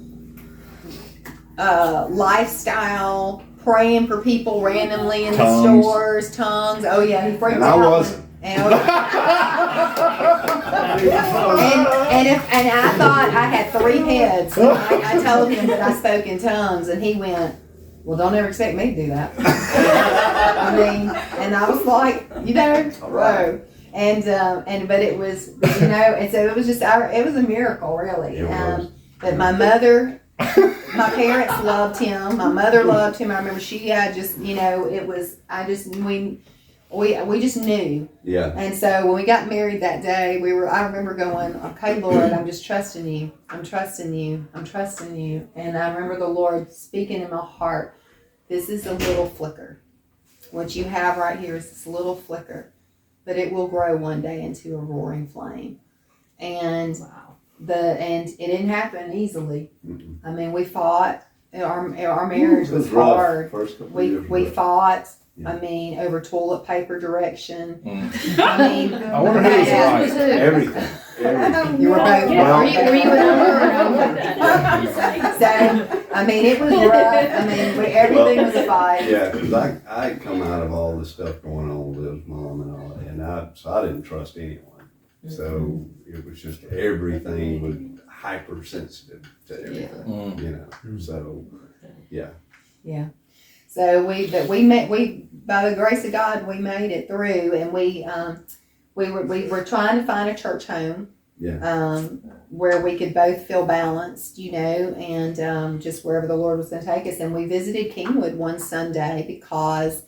lifestyle, praying for people randomly in the stores, tongues. Oh yeah, he freaked And out. I wasn't. And I thought I had 3 heads. And I told him that I spoke in tongues, and he went, "Well, don't ever expect me to do that." I mean, and I was like, whoa. But it was, and so it was just it was a miracle, really. It was. But my mother. My parents loved him. My mother loved him. I remember she had just, we just knew. Yeah. And so when we got married that day, I remember going, okay, Lord, I'm just trusting you. I'm trusting you. I'm trusting you. And I remember the Lord speaking in my heart, this is a little flicker. What you have right here is this little flicker, but it will grow one day into a roaring flame. And and it didn't happen easily. Mm-mm. I mean, we fought. Our marriage It was rough. hard. First couple of We years we rough. fought. Yeah. I mean, over toilet paper direction. Mm. I mean, I wonder who was yeah. right. Everything. Everything. You were both Yeah, wrong. were you in So, I mean, it was rough. I mean, everything was a fight. Yeah, because I had come out of all the stuff going on with his mom and all that, and so I didn't trust anyone. So it was just everything was hypersensitive to everything, Mm. you know. So Yeah. So we by the grace of God, we made it through, and we were trying to find a church home. Yeah. Where we could both feel balanced, you know, and just wherever the Lord was going to take us. And we visited Kingwood one Sunday because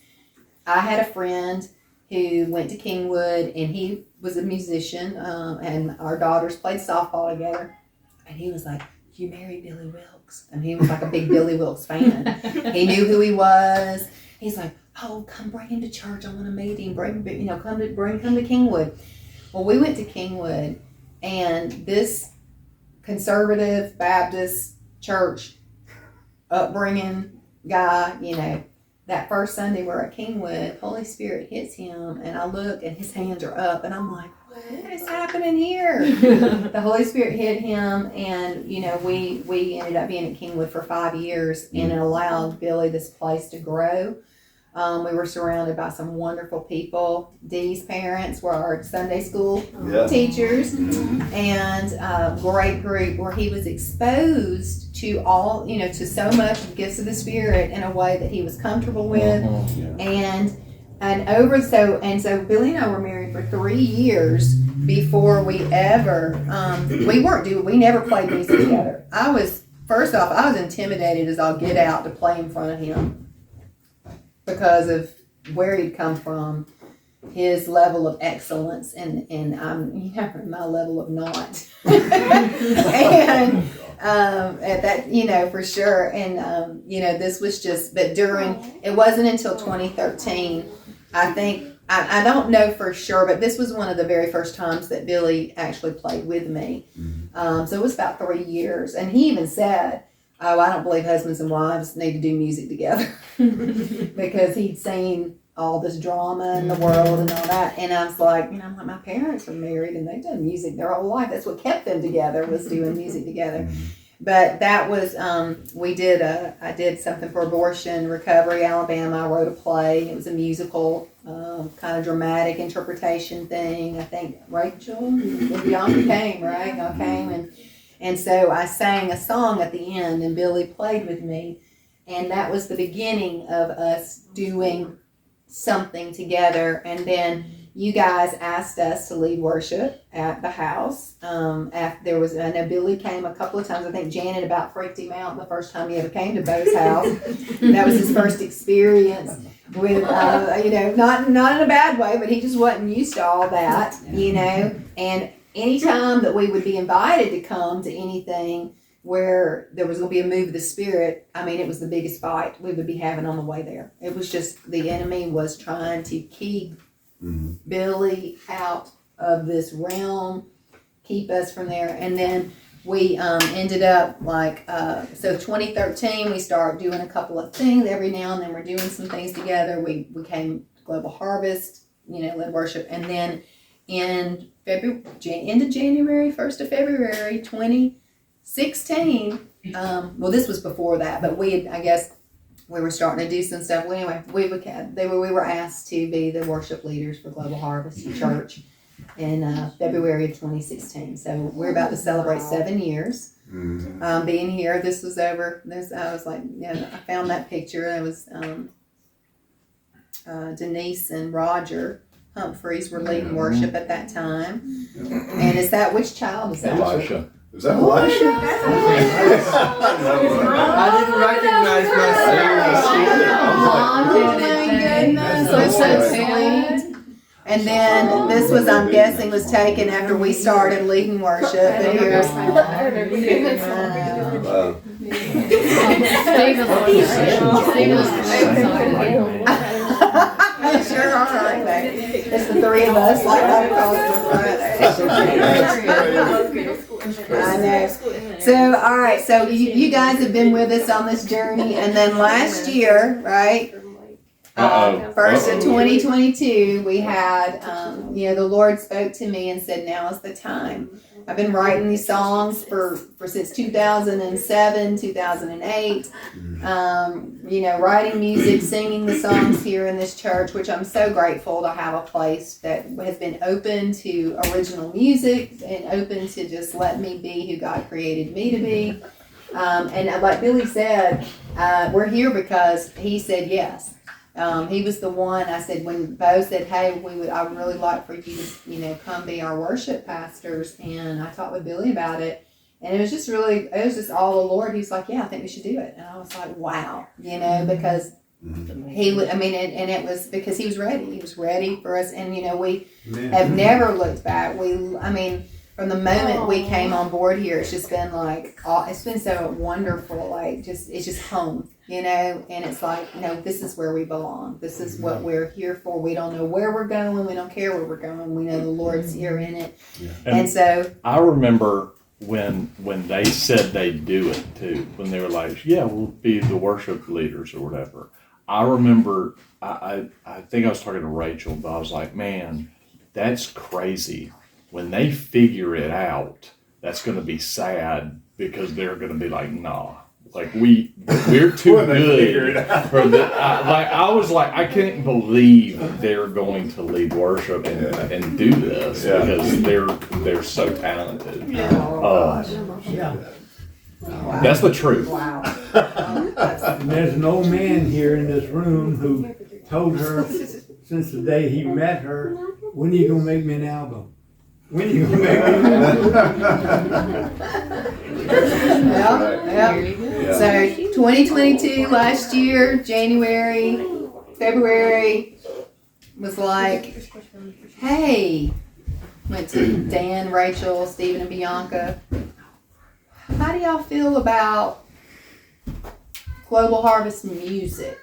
I had a friend who went to Kingwood, and he was a musician, and our daughters played softball together. And he was like, "You married Billy Wilkes?" And he was like a big Billy Wilkes fan. He knew who he was. He's like, "Oh, come bring him to church. I want to meet him. Come to Kingwood." Well, we went to Kingwood, and this conservative Baptist church upbringing guy, you know, that first Sunday we're at Kingwood, Holy Spirit hits him, and I look and his hands are up, and I'm like, what is happening here? The Holy Spirit hit him, and you know, we ended up being at Kingwood for 5 years, and it allowed Billy this place to grow. We were surrounded by some wonderful people. Dee's parents were our Sunday school Yeah. teachers, and a great group where he was exposed to all, you know, to so much of the gifts of the Spirit in a way that he was comfortable with. Yeah. So Billy and I were married for 3 years before we ever, we never played music together. First off, I was intimidated as I'll get out to play in front of him because of where he'd come from, his level of excellence, and my level of not. And at that, you know, for sure. And this was just, but it wasn't until 2013, I think, I don't know for sure, but this was one of the very first times that Billy actually played with me. So it was about 3 years, and he even said, "Oh, I don't believe husbands and wives need to do music together," because he'd seen all this drama in the world and all that. And I was like, my parents were married and they've done music their whole life. That's what kept them together, was doing music together. But that was, I did something for Abortion Recovery Alabama. I wrote a play. It was a musical, kind of dramatic interpretation thing. I think Rachel, Bianca came, right? Y'all came, and so I sang a song at the end, and Billy played with me. And that was the beginning of us doing something together. And then you guys asked us to lead worship at the house. I know Billy came a couple of times. I think Janet about freaked him out the first time he ever came to Bo's house. That was his first experience with, not in a bad way, but he just wasn't used to all that, you know. And anytime that we would be invited to come to anything where there was going to be a move of the Spirit, I mean, it was the biggest fight we would be having on the way there. It was just, the enemy was trying to keep Billy out of this realm, keep us from there. And then we ended up so 2013, we started doing a couple of things. Every now and then we're doing some things together. We came to Global Harvest, led worship. And then in end of January, 1st of February, 2016, this was before that, but we were starting to do some stuff. Well, anyway, we were asked to be the worship leaders for Global Harvest Church in February of 2016. So we're about to celebrate 7 years being here. This was over. I was like, I found that picture. It was Denise and Roger Humphreys were leading worship at that time. And which child is that? Elisha. Is that Elisha? I didn't recognize myself. Oh my goodness, that's so sweet. And then this was, I'm guessing, was taken after we started leading worship. And here's sure are, aren't they? It's the three of us, like that across the front. I know. So, all right. So you guys have been with us on this journey, and then last year, right? First of 2022, we had, the Lord spoke to me and said, "Now is the time." I've been writing these songs for since 2007, 2008. Writing music, singing the songs here in this church, which I'm so grateful to have a place that has been open to original music and open to just let me be who God created me to be. And like Billy said, we're here because he said yes. He was the one. I said, when Bo said, "Hey, I would really like for you to, come be our worship pastors," and I talked with Billy about it, and it was just all the Lord. He's like, "Yeah, I think we should do it," and I was like, "Wow," because he would. And it was because he was ready. He was ready for us, and we have never looked back. From the moment we came on board here, it's just been it's been so wonderful. It's just home, and it's like, this is where we belong. This is what we're here for. We don't know where we're going. We don't care where we're going. We know the Lord's here in it. Yeah. And so I remember when they said they'd do it too, when they were like, "Yeah, we'll be the worship leaders or whatever." I remember, I think I was talking to Rachel, but I was like, "Man, that's crazy." When they figure it out, that's going to be sad because they're going to be like, "Nah, we're too good for that." I was like, I can't believe they're going to lead worship and do this because they're so talented. That's the truth. Wow. And there's an old man here in this room who told her since the day he met her, "When are you going to make me an album? When are you going to make me an album?" Yeah. So 2022, last year, January, February, was like, "Hey," went to Dan, Rachel, Stephen, and Bianca. "How do y'all feel about Global Harvest music?"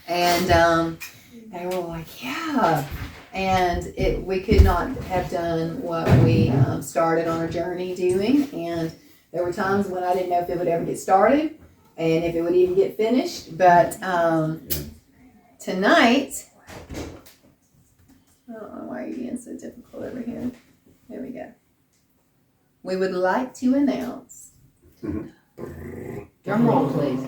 And they were like, "Yeah." And we could not have done what we started on our journey doing. And there were times when I didn't know if it would ever get started and if it would even get finished. But tonight, I don't know why you're being so difficult over here. There we go. We would like to announce. Drum roll, please.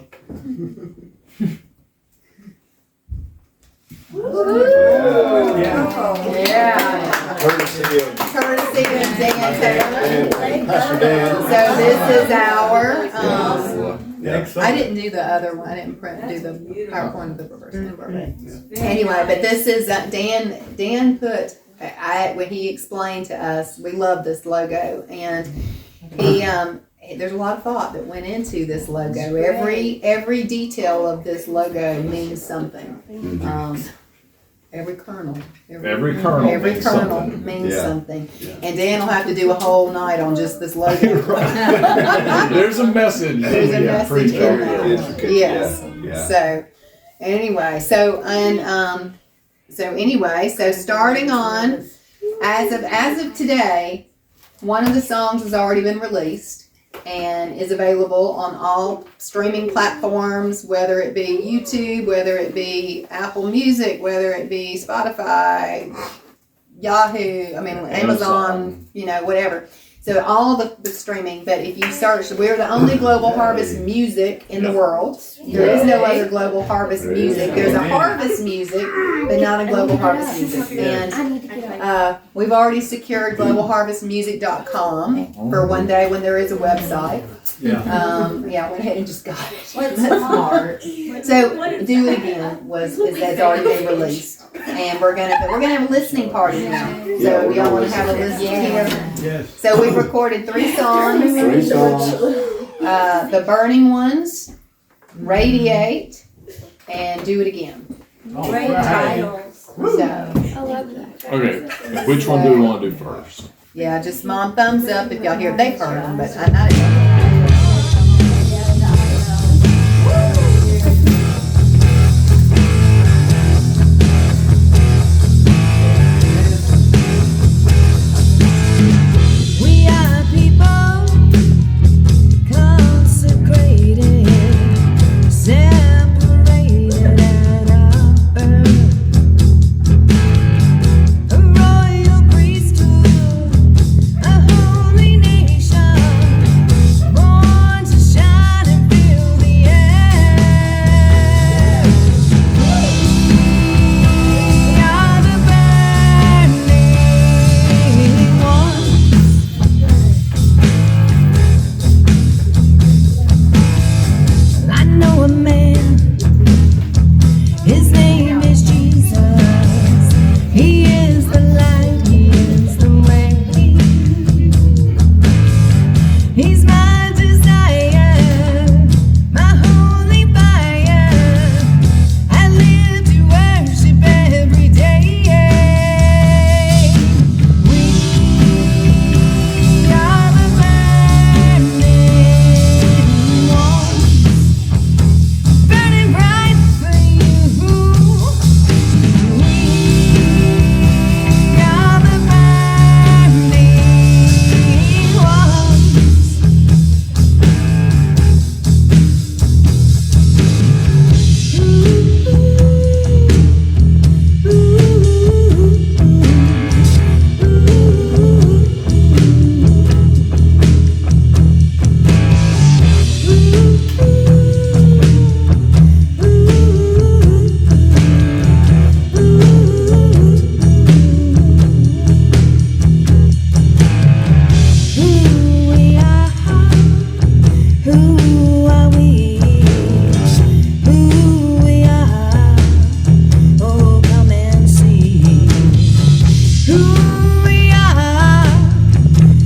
Yeah. Courtesy of Dan Taylor. Pastor Dan. So this is our. Next I didn't do the other one. I didn't do the PowerPoint of the reverse number. Anyway, but this is Dan. Dan put. When he explained to us, we love this logo, and he. There's a lot of thought that went into this logo. Every detail of this logo means something. Every kernel means something. Yeah. And Dan will have to do a whole night on just this logo. There's a message. There's a message in there. Yes. Yeah. So anyway, so starting on as of today, one of the songs has already been released and is available on all streaming platforms, whether it be YouTube, whether it be Apple Music, whether it be Spotify, Yahoo, Amazon, whatever. So all the streaming, but if you search, we're the only Global Harvest music in the world. There is no other Global Harvest music. There's a Harvest music, but not a Global Harvest music. And we've already secured globalharvestmusic.com for one day when there is a website. Went ahead and just got it. That's smart. So Do It Again has already been released, and we're gonna have a listening party now. So y'all want to have a listen here? Yes. So we've recorded 3 songs. The Burning Ones, Radiate, and do it again. Great titles. So, I love that. Okay, which one do we want to do first? yeah, just mom thumbs up if y'all hear. They've heard them, but I know. We are people consecrated, separated at our birth, a royal priesthood, a holy nation, born to shine and fill the air. We are the burning ones. I know a man, his name is Jesus. He is the light, he is the way. He's my desire, my holy fire. I live to worship every day. We are the burning ones, burning bright for you. We are the burning Who are we? Who we are? Oh, come and see. Who we are?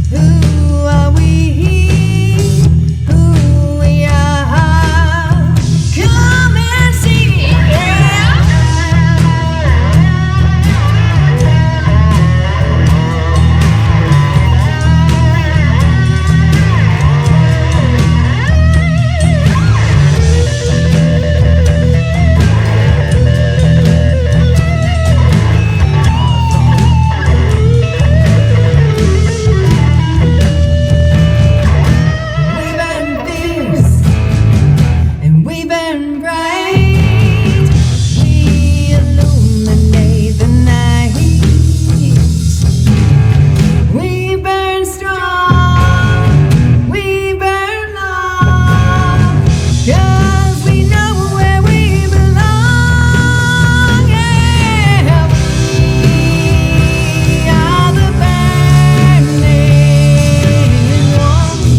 Who are we? Who we are? Come and see. We burn fierce and we burn bright. We illuminate the night. We burn strong. We burn long. 'Cause we know where we belong. Yeah, we are the burning ones.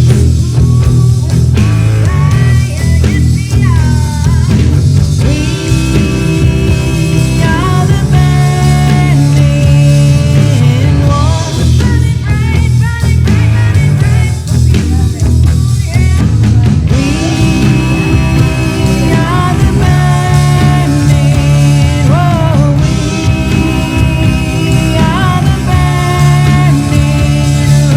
We are the burning ones. Burning bright, burning bright, burning bright. We are the burning. Oh, we are the burning. Oh,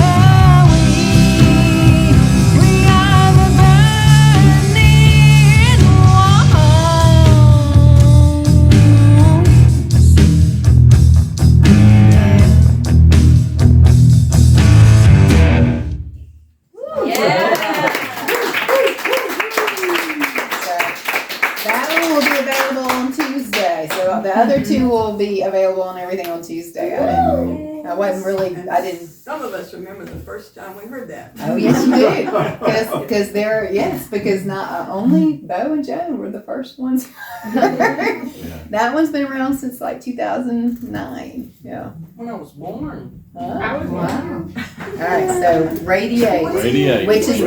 we are the burning that one will be available on Tuesday. So the other two will be available and everything on Tuesday. I wasn't really, I didn't. Some of us remember the first time we heard that. Oh, yes, you do. Because they're, yes, because not only Bo and Joe were the first ones. That one's been around since like 2009. Yeah. When I was born. Wow. All right, so Radiate. Radiate. Which is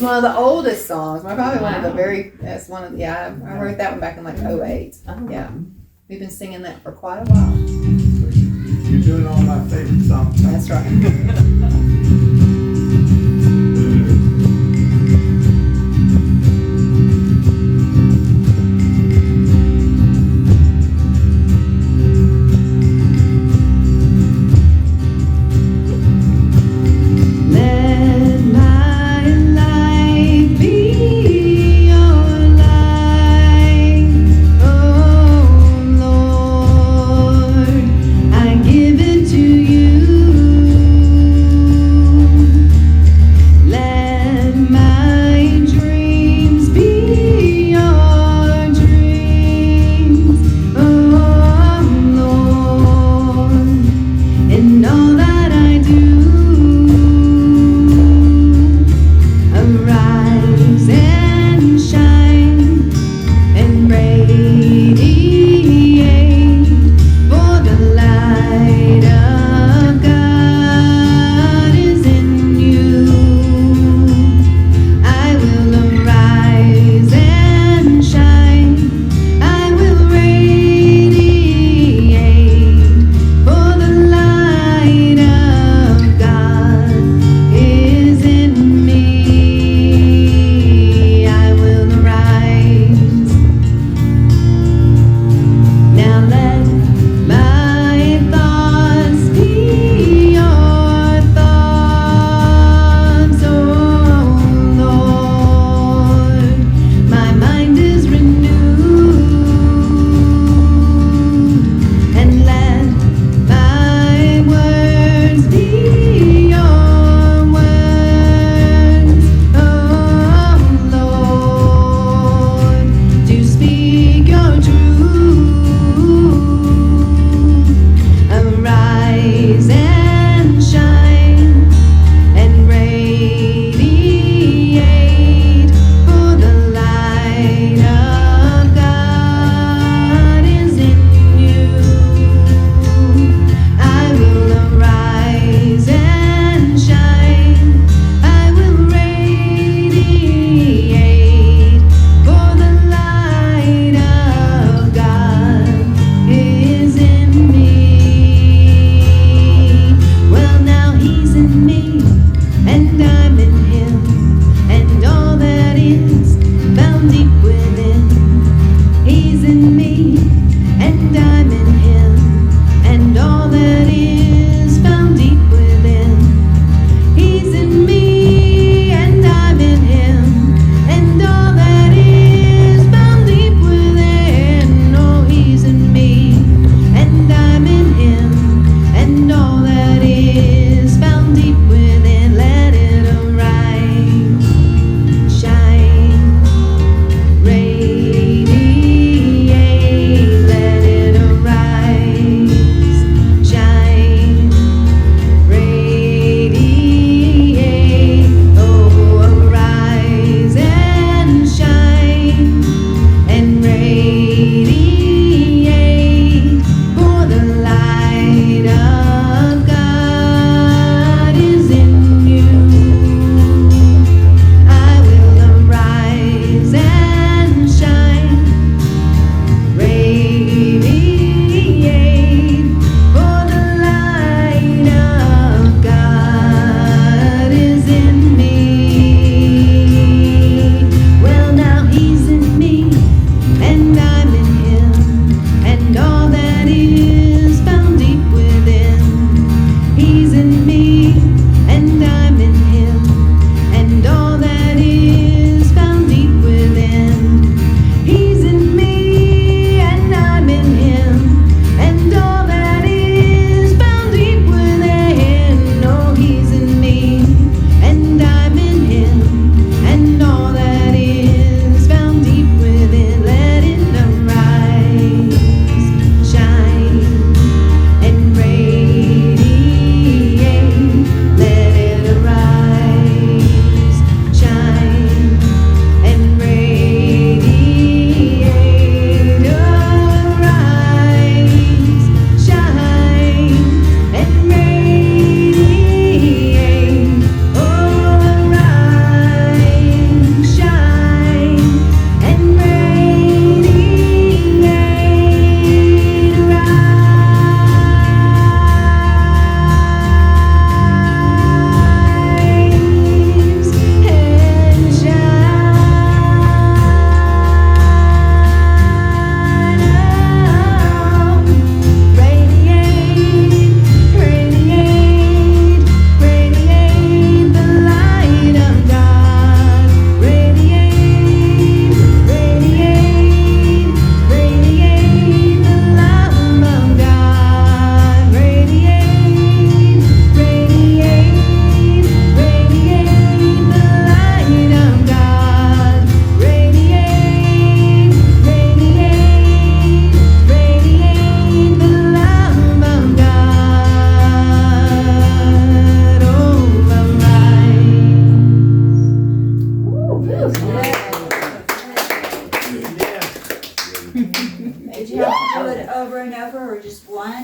one of the oldest songs. Probably one of the that's one of I wrote that one back in like 08. Yeah. We've been singing that for quite a while. You're doing all my favorite songs. That's right.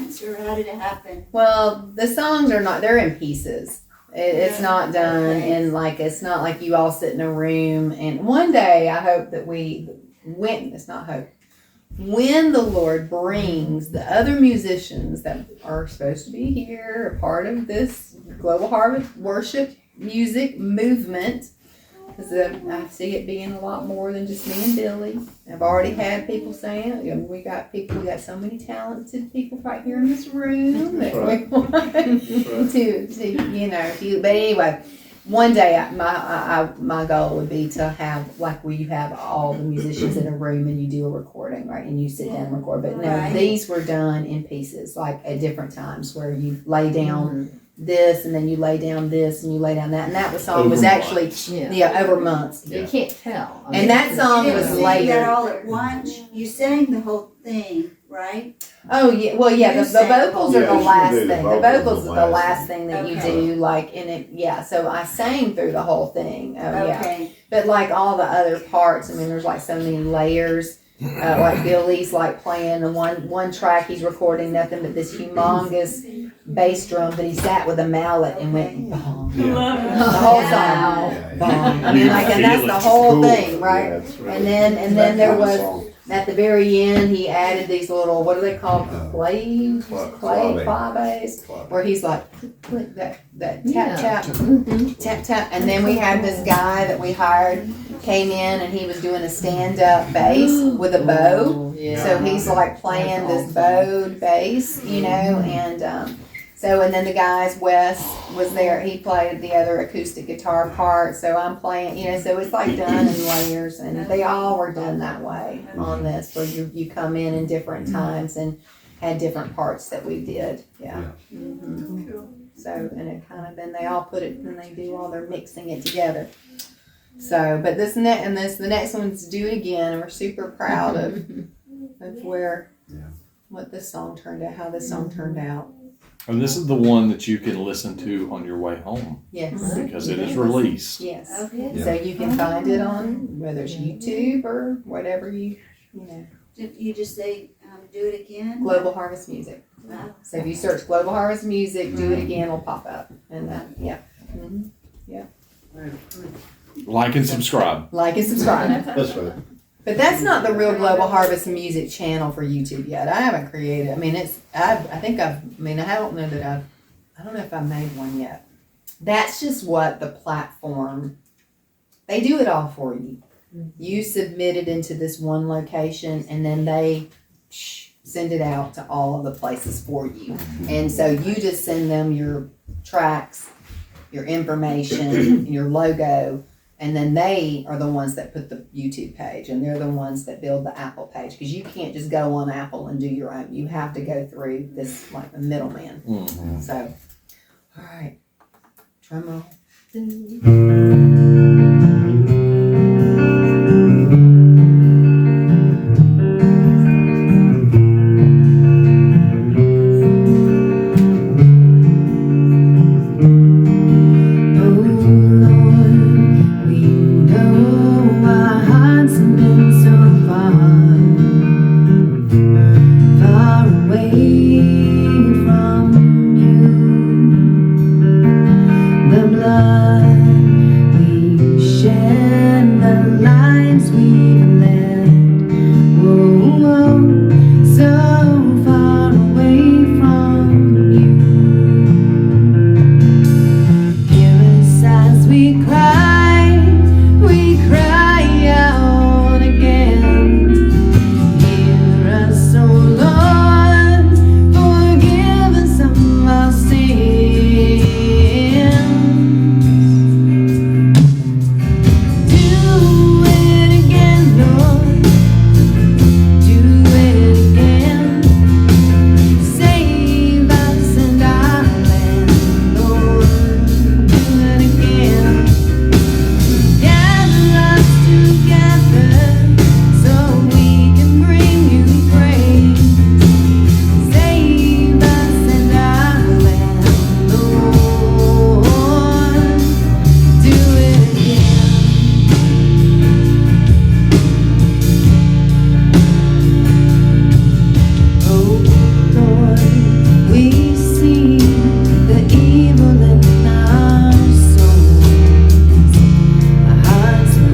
once, or how did it happen? Well, the songs are not, they're in pieces. It's not done in like, it's not like you all sit in a room. And one day I hope that it's not hope. When the Lord brings the other musicians that are supposed to be here, a part of this Global Harvest worship music movement, because I see it being a lot more than just me and Billy. I've already had people saying, we got so many talented people right here in this room that we want to but anyway, one day my goal would be to have, like where you have all the musicians in a room and you do a recording, right? And you sit down and record. But no, Right. these were done in pieces, like at different times where you lay down this and then you lay down this and you lay down that. And that song was Over actually, Yeah. over months. You can't tell. I mean, And that song You was didn't sing later. that all at once. You sang the whole thing, right? Oh yeah, well yeah, You the sang vocals the are whole the thing. last Yeah, she did the thing. The vocals vocals the are the last last thing that you Okay. do, like in it. Yeah, so I sang through the whole thing. Oh yeah, Okay. but like all the other parts, I mean, there's like so many layers. Like Billy's like playing the one track, he's recording nothing but this humongous bass drum, but he sat with a mallet and went bong. Yeah. The whole song. Yeah, Bong. I mean, like, and that's the whole thing, right? Yeah, it's really- And then there Kind of was. song. At the very end, he added these little, what are they called? Claves? Clave. Claves? Where he's like, click that tap, Yeah. tap, tap, tap. And then we had this guy that we hired, came in and he was doing a stand-up bass with a bow. Yeah. So he's like playing this bowed bass, and then the guys, Wes was there, he played the other acoustic guitar part, so I'm playing, so it's like done in layers, and they all were done that way on this, where you come in different times and had different parts that we did, yeah. Mhm. Cool. So, and it kind of, then they all put it, then they do all their mixing it together. So, but the next one's Do It Again, and we're super proud of what this song turned out, how this song turned out. And this is the one that you can listen to on your way home Yes. because it is released. Yes. Okay. So you can find it on whether it's YouTube or whatever you know. Did you just say, do it again? Global Harvest Music. Wow. So if you search Global Harvest Music, Do It Again will pop up. And yeah. Mhm. Like and subscribe. Like and subscribe. That's right. But that's not the real Global Harvest Music channel for YouTube yet. I haven't created. I mean, I don't know if I've made one yet. That's just what the platform, they do it all for you. You submit it into this one location and then they send it out to all of the places for you. And so you just send them your tracks, your information, your logo, and then they are the ones that put the YouTube page, and they're the ones that build the Apple page, because you can't just go on Apple and do your own. You have to go through this, like, a middleman. Mhm. So, all right, drum roll. The blood we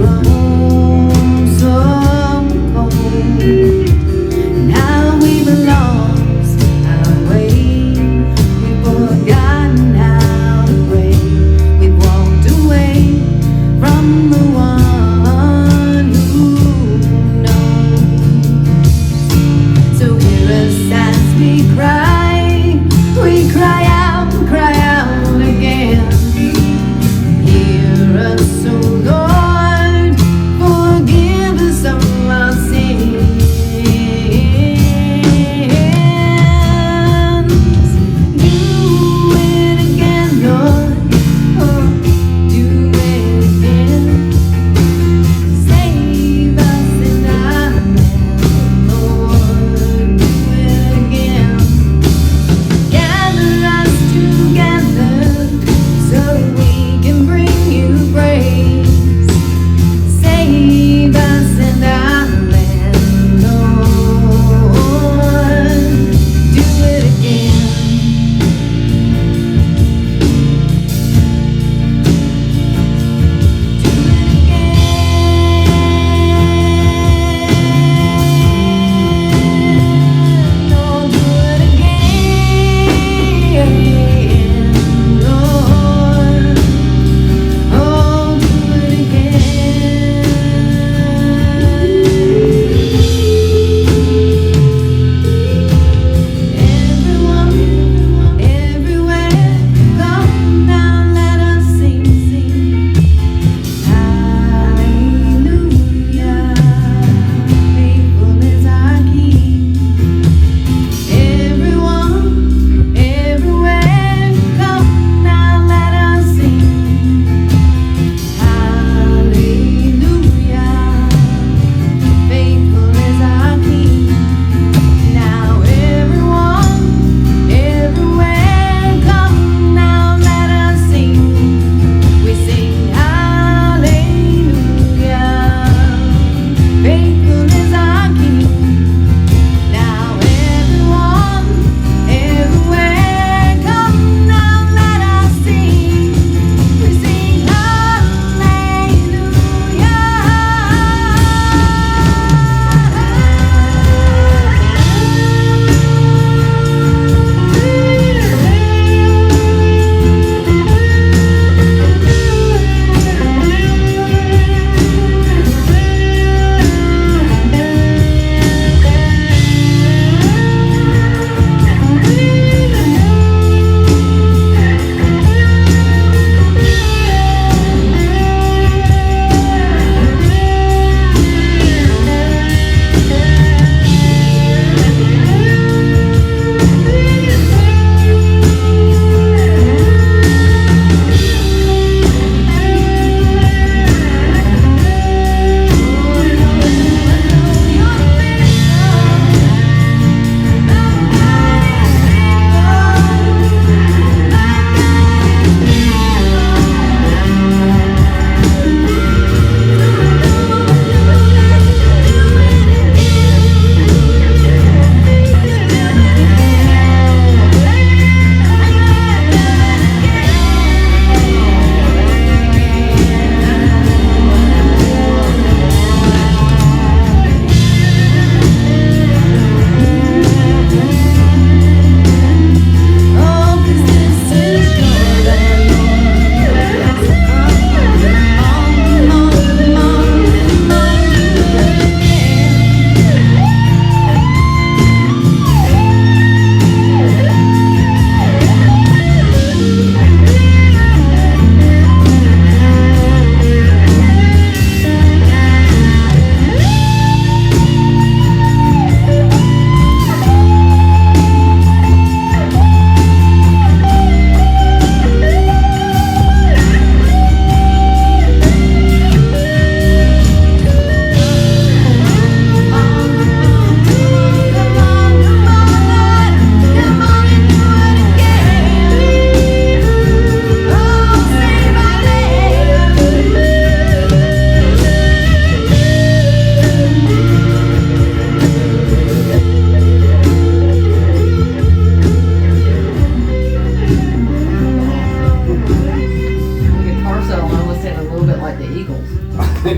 grown so cold. Now we've lost our way. We've forgotten how to pray. We've walked away from the one who knows. So hear us as we cry out again. Hear us, oh Lord,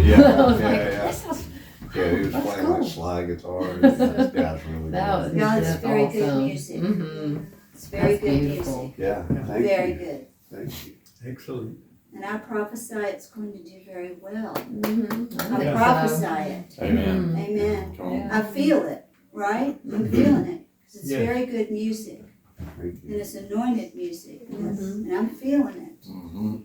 Yeah. That sounds- Yeah, he was That's playing cool. like slide guitar. And this guy's really That was good. Yeah, it's just very good awesome. music. Mhm. It's very That's good beautiful. music. Yeah, thank Very you. good. Thank you. Excellent. And I prophesy it's going to do very well. Mm-hmm. I Yeah. prophesy it. Amen. Amen. Come on. I feel it, right? I'm feeling it. 'Cause it's Yes. very good music. Thank And you. it's anointed music. And I'm feeling it. Mhm.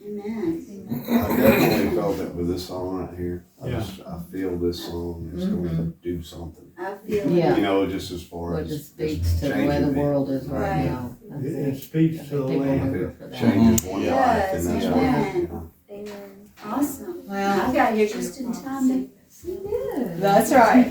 Amen. I definitely felt it with this song right here. Yeah. I feel this song is going to do something. I feel Yeah. it. You know, just as far Well, it as just speaks to the way the changing world is right Right. now. That's It it. speaks to the People land. hunger it for that. changes one Yeah. life, and Yes, that's amen. what you know. Amen. Awesome. Well, I got here just in time to that's right.